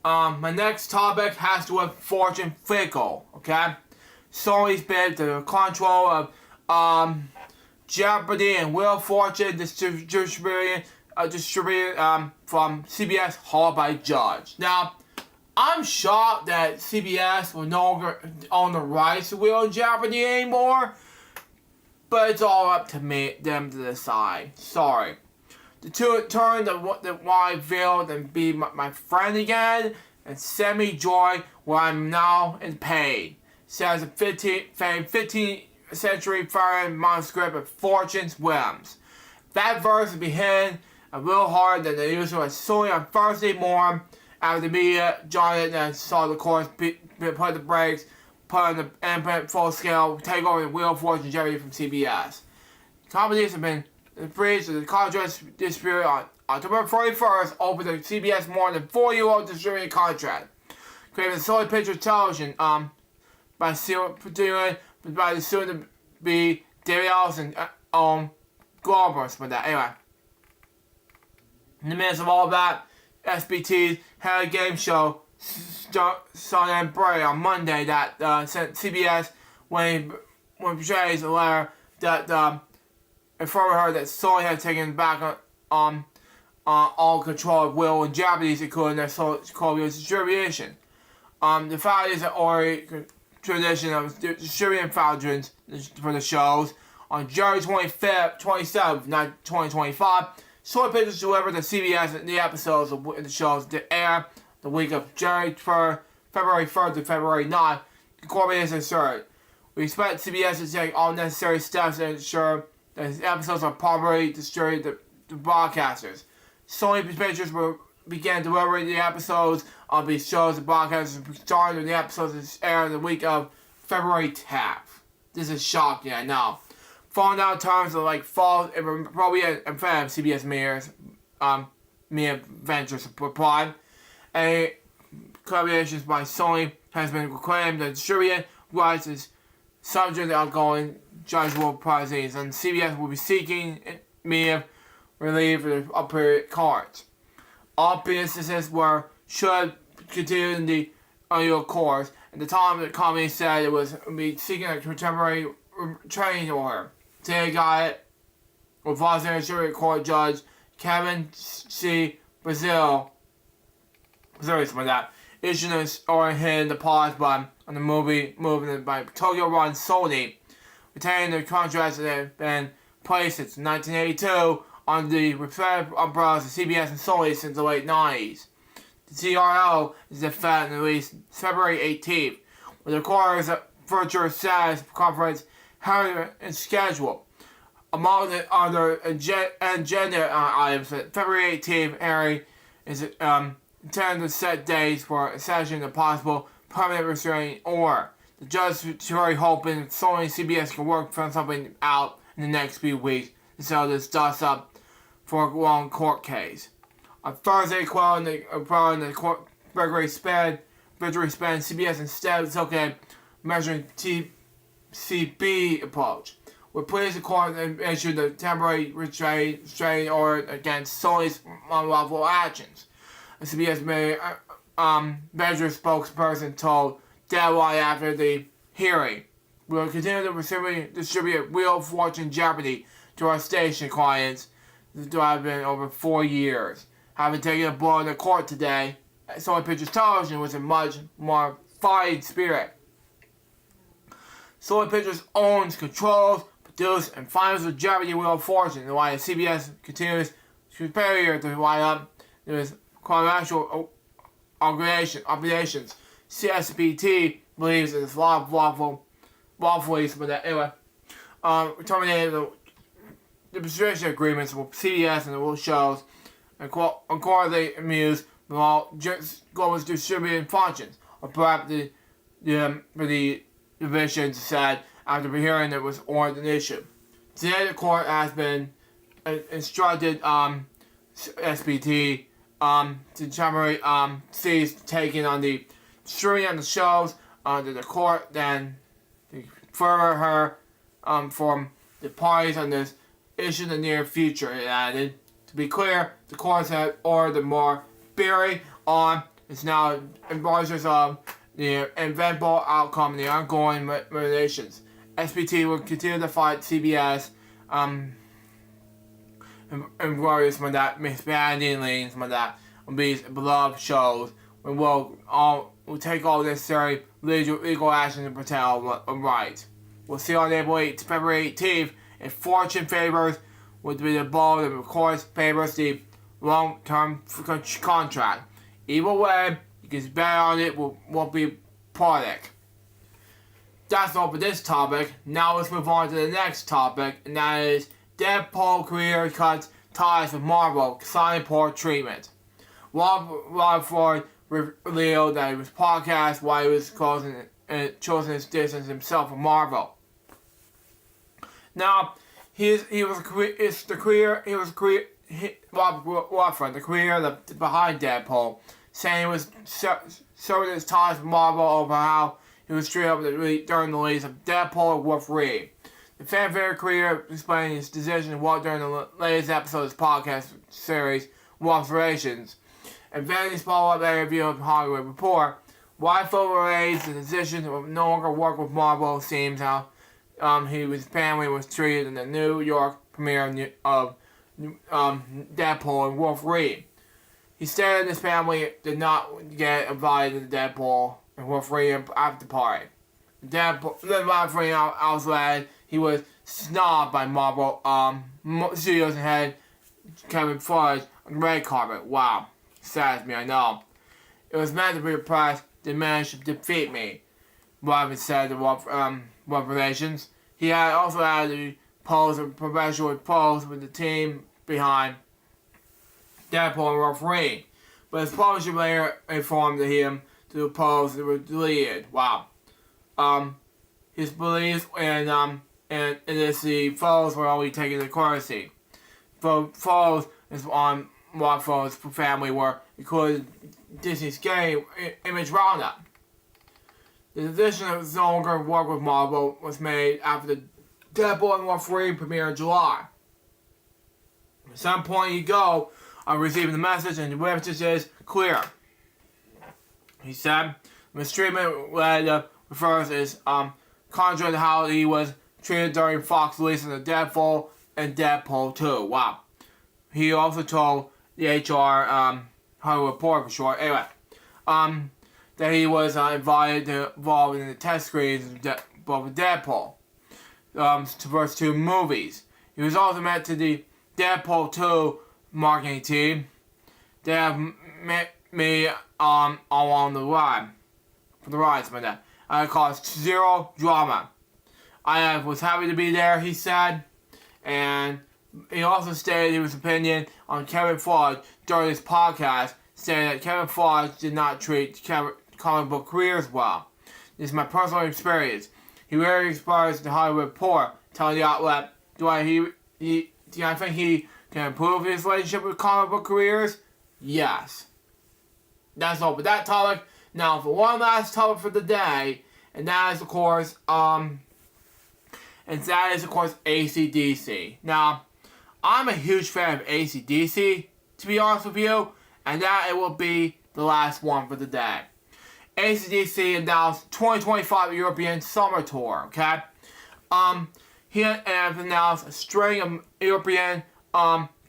My next topic has to do with Fortune Fickle, okay? Sony's bid to control of Jeopardy and Wheel of Fortune distributed from CBS, hauled by Judge. Now, I'm shocked that CBS will no longer own the rights to Wheel of Jeopardy anymore, but it's all up to them to decide. Sorry. The two turn to why Veil and be my friend again and send me joy where I'm now in pain. Says a 15th century foreign manuscript of Fortune's Whims. That verse began a little harder than the usual as solely on Thursday morning after the media joined and saw the chorus put the brakes, put on the input full scale, take over the Wheel of Fortune Jeopardy from CBS. Companies have been breached of the contract dispute on October 31st over the CBS more than 4-year-old distributed contract. Created Sony Pictures Television by the soon-to-be David Ellison Globalers for that. Anyway, in the midst of all that, SBT had a game show, Sun and Bray, on Monday that sent CBS when portrays a letter that informed her that Sony had taken back all control of Will and Jeopardy's, including their Sony distribution. The fact is an already tradition of distributing fountains for the shows. On January 27th, 2025, Sony Pictures delivered to CBS the episodes of the shows to air the week of February 3rd to February 9th. The corporation asserted, "We expect CBS to take all necessary steps to ensure that the episodes are properly distributed to broadcasters." Sony Pictures began delivering the episodes of these shows to broadcasters, starting with the episodes that aired the week of February 10th. This is shocking, I know. Falling down terms of like false and appropriate in front of CBS Media Ventures replied. A collaboration by Sony has been claimed to distribute rights is subject to ongoing judicial proceedings, and CBS will be seeking media relief for the up-period cards. All businesses should continue in the annual course. At the time, the company said it was seeking a temporary training order. Today, got it with Los Angeles Superior Court Judge Kevin C. Brazil, sorry for that, issued an order hitting the pause button on the movement by Tokyo Run Sony, retaining the contracts that have been placed since 1982 under the respective umbrellas of CBS and Sony since the late 90s. The CRO is in fact released February 18th, with the quarter's virtual status conference held and scheduled. Among the other agenda items, February 18th airing is intended to set dates for a session of possible permanent restraining order. The judge is very hoping that Sony and CBS can work something out in the next few weeks to settle this dust up for a long court case. On Thursday, following the court victory span, CBS instead took a measuring TCB approach. We're pleased the court issued a temporary restraining order against Sony's unlawful actions. A CBS measure spokesperson told Deadline after the hearing, "We will continue to distribute Wheel of Fortune Jeopardy to our station clients that have been over 4 years. Having taken a blow in the court today, Sony Pictures Television was in much more fighting spirit. Sony Pictures owns, controls, produces, and finds the Jeopardy Wheel of Fortune, while CBS continues superior to line up its commercial obligations. CSPT believes in its law of lawfully, but that anyway, terminated the distribution agreements with CBS and the shows, and accordingly amused with all global distributing functions, or perhaps the division said after hearing it was ordered an issue. Today, the court has been instructed SPT to temporarily cease taking on the streaming on the shows under the court, then to further her from the parties on this issue in the near future, it added. To be clear, the courts have ordered more bearing on is now embellishes the eventful outcome in the ongoing relations. SPT will continue to fight CBS and worries from that misbranding from that on these beloved shows. We will take all necessary legal action to protect our rights. We'll see on February 18th if fortune favors would be the ball that of course favors the long-term contract. Either way, you can bet on it won't be product. That's all for this topic. Now let's move on to the next topic, and that is Deadpool creator cuts ties with Marvel, signing poor treatment. Rob Ford revealed that it was podcast why he was chosen his distance himself from Marvel. Now, Rob Ford, the creator behind Deadpool, saying he was showing his ties with Marvel over how he was treated during the release of Deadpool and Wolverine. The fan favorite creator explained his decision to walk during the latest episode of his podcast series, Observations. And Vanity's follow-up interview of Hollywood Report, why Ford raised the decision to no longer work with Marvel seems how his family was treated in the New York premiere of Deadpool and Wolverine. He stated his family did not get invited to the Deadpool and Wolverine after party. Wolverine outlet, he was snubbed by Marvel Studios and head Kevin Feige on the red carpet. Wow, saddens me, I know. It was meant to be a prize that managed to defeat me, Robin said to Revelations. He had also had to pose a professional pose with the team behind Deadpool and Wolverine, but his publisher later informed him to pose that were deleted. Wow. His beliefs and this the photos were only taken to courtesy. Photos is on Rob Ford's family were included Disney's game Image Roundup. The decision of no longer work with Marvel was made after the Deadpool and Wolverine premiere in July. At some point you go on receiving the message, and the message is clear. He said, mistreatment refers is contrary to how he was treated during Fox releases of Deadpool and Deadpool 2. Wow. He also told the Hollywood Report for short, anyway, that he was invited to involved in the test screens of Deadpool, to first two movies. He was also met to the Deadpool 2 marketing team. They have met me along the ride, for the rides, but that caused zero drama. I was happy to be there, he said, and he also stated his opinion on Kevin Feige during his podcast, saying that Kevin Feige did not treat comic book careers well. This is my personal experience. He rarely expressed the Hollywood Report, telling the outlet, do I think he can improve his relationship with comic book careers? Yes. That's all for that topic. Now for one last topic for the day, and that is of course AC/DC. Now, I'm a huge fan of AC/DC, to be honest with you, and that it will be the last one for the day. AC/DC announced 2025 European Summer Tour, okay? He has announced a string of European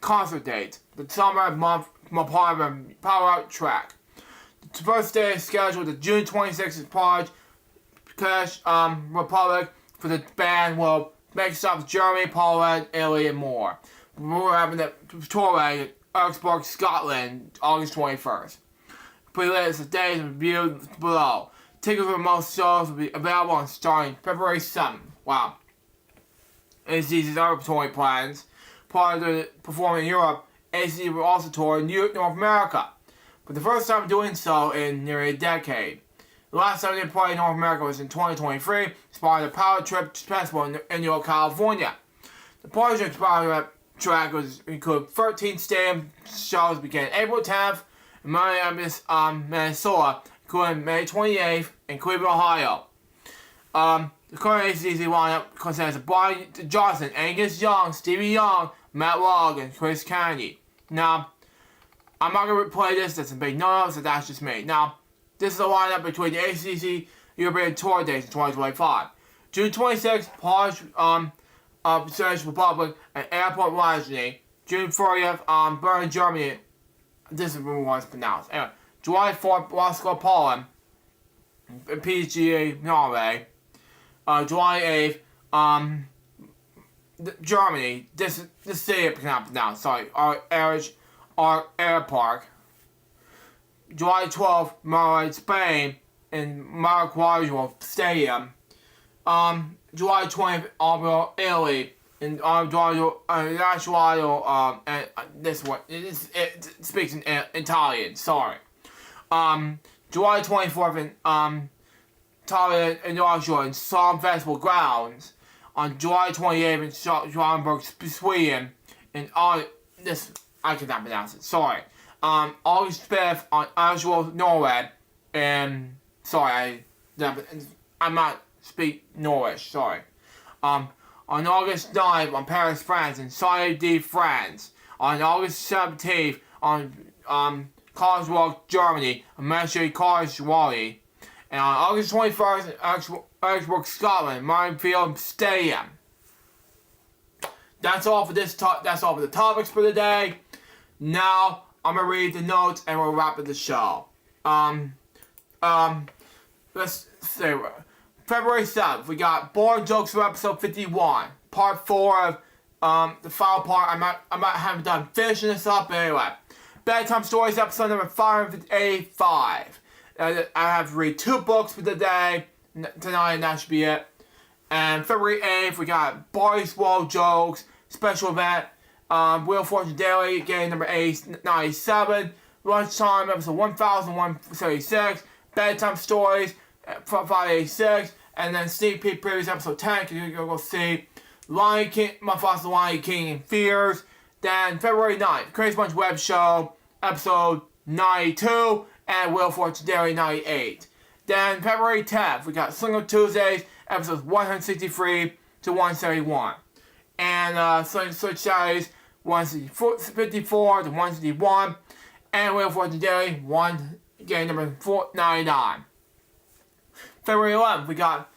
concert dates. The summer month part of a power-out track. The first day is scheduled to June 26th in Prague, Republic, for the band will make stops Germany, Poland, Italy, and more. We're having the tour at Augsburg, Scotland, August 21st. Playlist of days reviewed below. Tickets for most shows will be available on starting February 7th. Wow. ACDC's other touring plans. Prior to performing in Europe, ACDC will also tour in North America, for the first time doing so in nearly a decade. The last time they played in North America was in 2023, as part of the Power Trip Festival in New York, California. The Power Trip track was include 13 stadium shows beginning April 10th in Minnesota, including May 28th in Cleveland, Ohio. The current ACDC lineup consists of Brian Johnson, Angus Young, Stevie Young, Matt Long, and Chris Kennedy. Now, I'm not going to play this. That's a big no, so that's just me. Now, this is a lineup between the ACC European Tour days in 2025. June 26th, Polish Czech Republic and Airport Lajny. June 30th, Bern, Germany. This is what it's pronounced. Anyway, July 4th, Moscow, Poland. PGA, Norway. July 8th, Germany. This city I cannot pronounce. Sorry, our Airpark. July 12th, Madrid, Spain, in Marquardt Stadium. July 20th, Alba, Italy, in National, and this one, it speaks in Italian, sorry. July 24th, in Italian International in Psalm Festival Grounds. On July 28th, in Schönberg, Sweden, in this, I cannot pronounce it, sorry. August 5th, on Oslo, Norway, and, sorry, I'm not speak Norwich, sorry. On August 9th, on Paris, France, in Saudi, France. On August 17th, on Karlsruhe, Germany, on Manchester, Karlsruhe. And on August 21st, in Augsburg, Scotland, Minefield Stadium. That's all for this. That's all for the topics for today. Now I'm gonna read the notes and we'll wrap up the show. Let's say February 7th, we got Boring Jokes for episode 51, part 4 of the final part. I might haven't done finishing this up, but anyway. Bedtime Stories episode number 585. I have to read 2 books for the day tonight, and that should be it. And February 8th, we got Boys World Jokes special event. Wheel of Fortune Daily, game number 897. Lunchtime episode 1136. Bedtime Stories 586. And then sneak peek previous episode 10. You can go see Lion King, My Fossil Lion King and Fears. Then February 9th, Crazy Bunch Web Show episode 92. And Wheel of Fortune Daily 98. Then February 10th, we got Single Tuesdays, episodes 163 to 171. And Switch Saturdays, 154 to 161. And Wheel of Fortune Daily, game number 499. February 11th, we got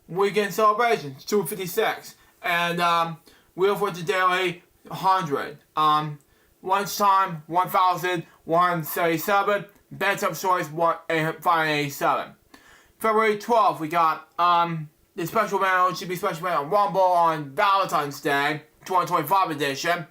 Weekend Celebrations, 256. And Wheel of Fortune Daily, 100. Lunchtime, 1,137. Bedtime Stories, 587. February 12th, we got the special event, should be special event on Rumble on Valentine's Day, 2025 edition.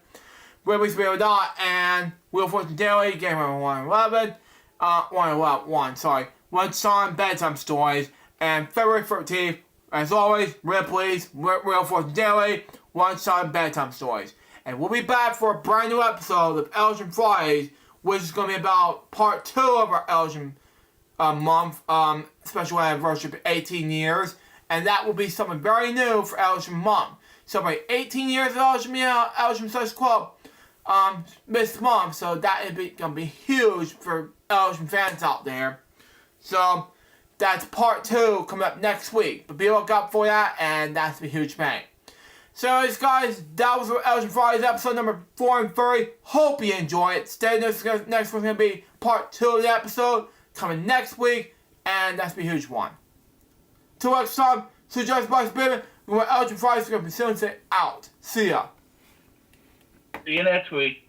Ripley's Real Dot and Wheel of Fortune Daily, game number 111. 111, sorry. Lunchtime, Bedtime Stories. And February 13th, as always, Ripley's Wheel of Fortune Daily, Lunchtime, Bedtime Stories. And we'll be back for a brand new episode of Elgin Fridays, which is going to be about part 2 of our Elgin month special anniversary of 18 years. And that will be something very new for Elgin month. Celebrate 18 years of Elgin Social Club this month. So that is going to be huge for Elgin fans out there. So that's part 2 coming up next week. But be on the lookout for that, and that's a huge thing. So anyways, guys, that was Elgin Fridays episode number 430. Hope you enjoy it. Stay tuned. Next one's going to be part 2 of the episode coming next week, and that's a huge one. Till next time, so LJPCBM, Elgin Fridays is going to be soon out. See ya. See you next week.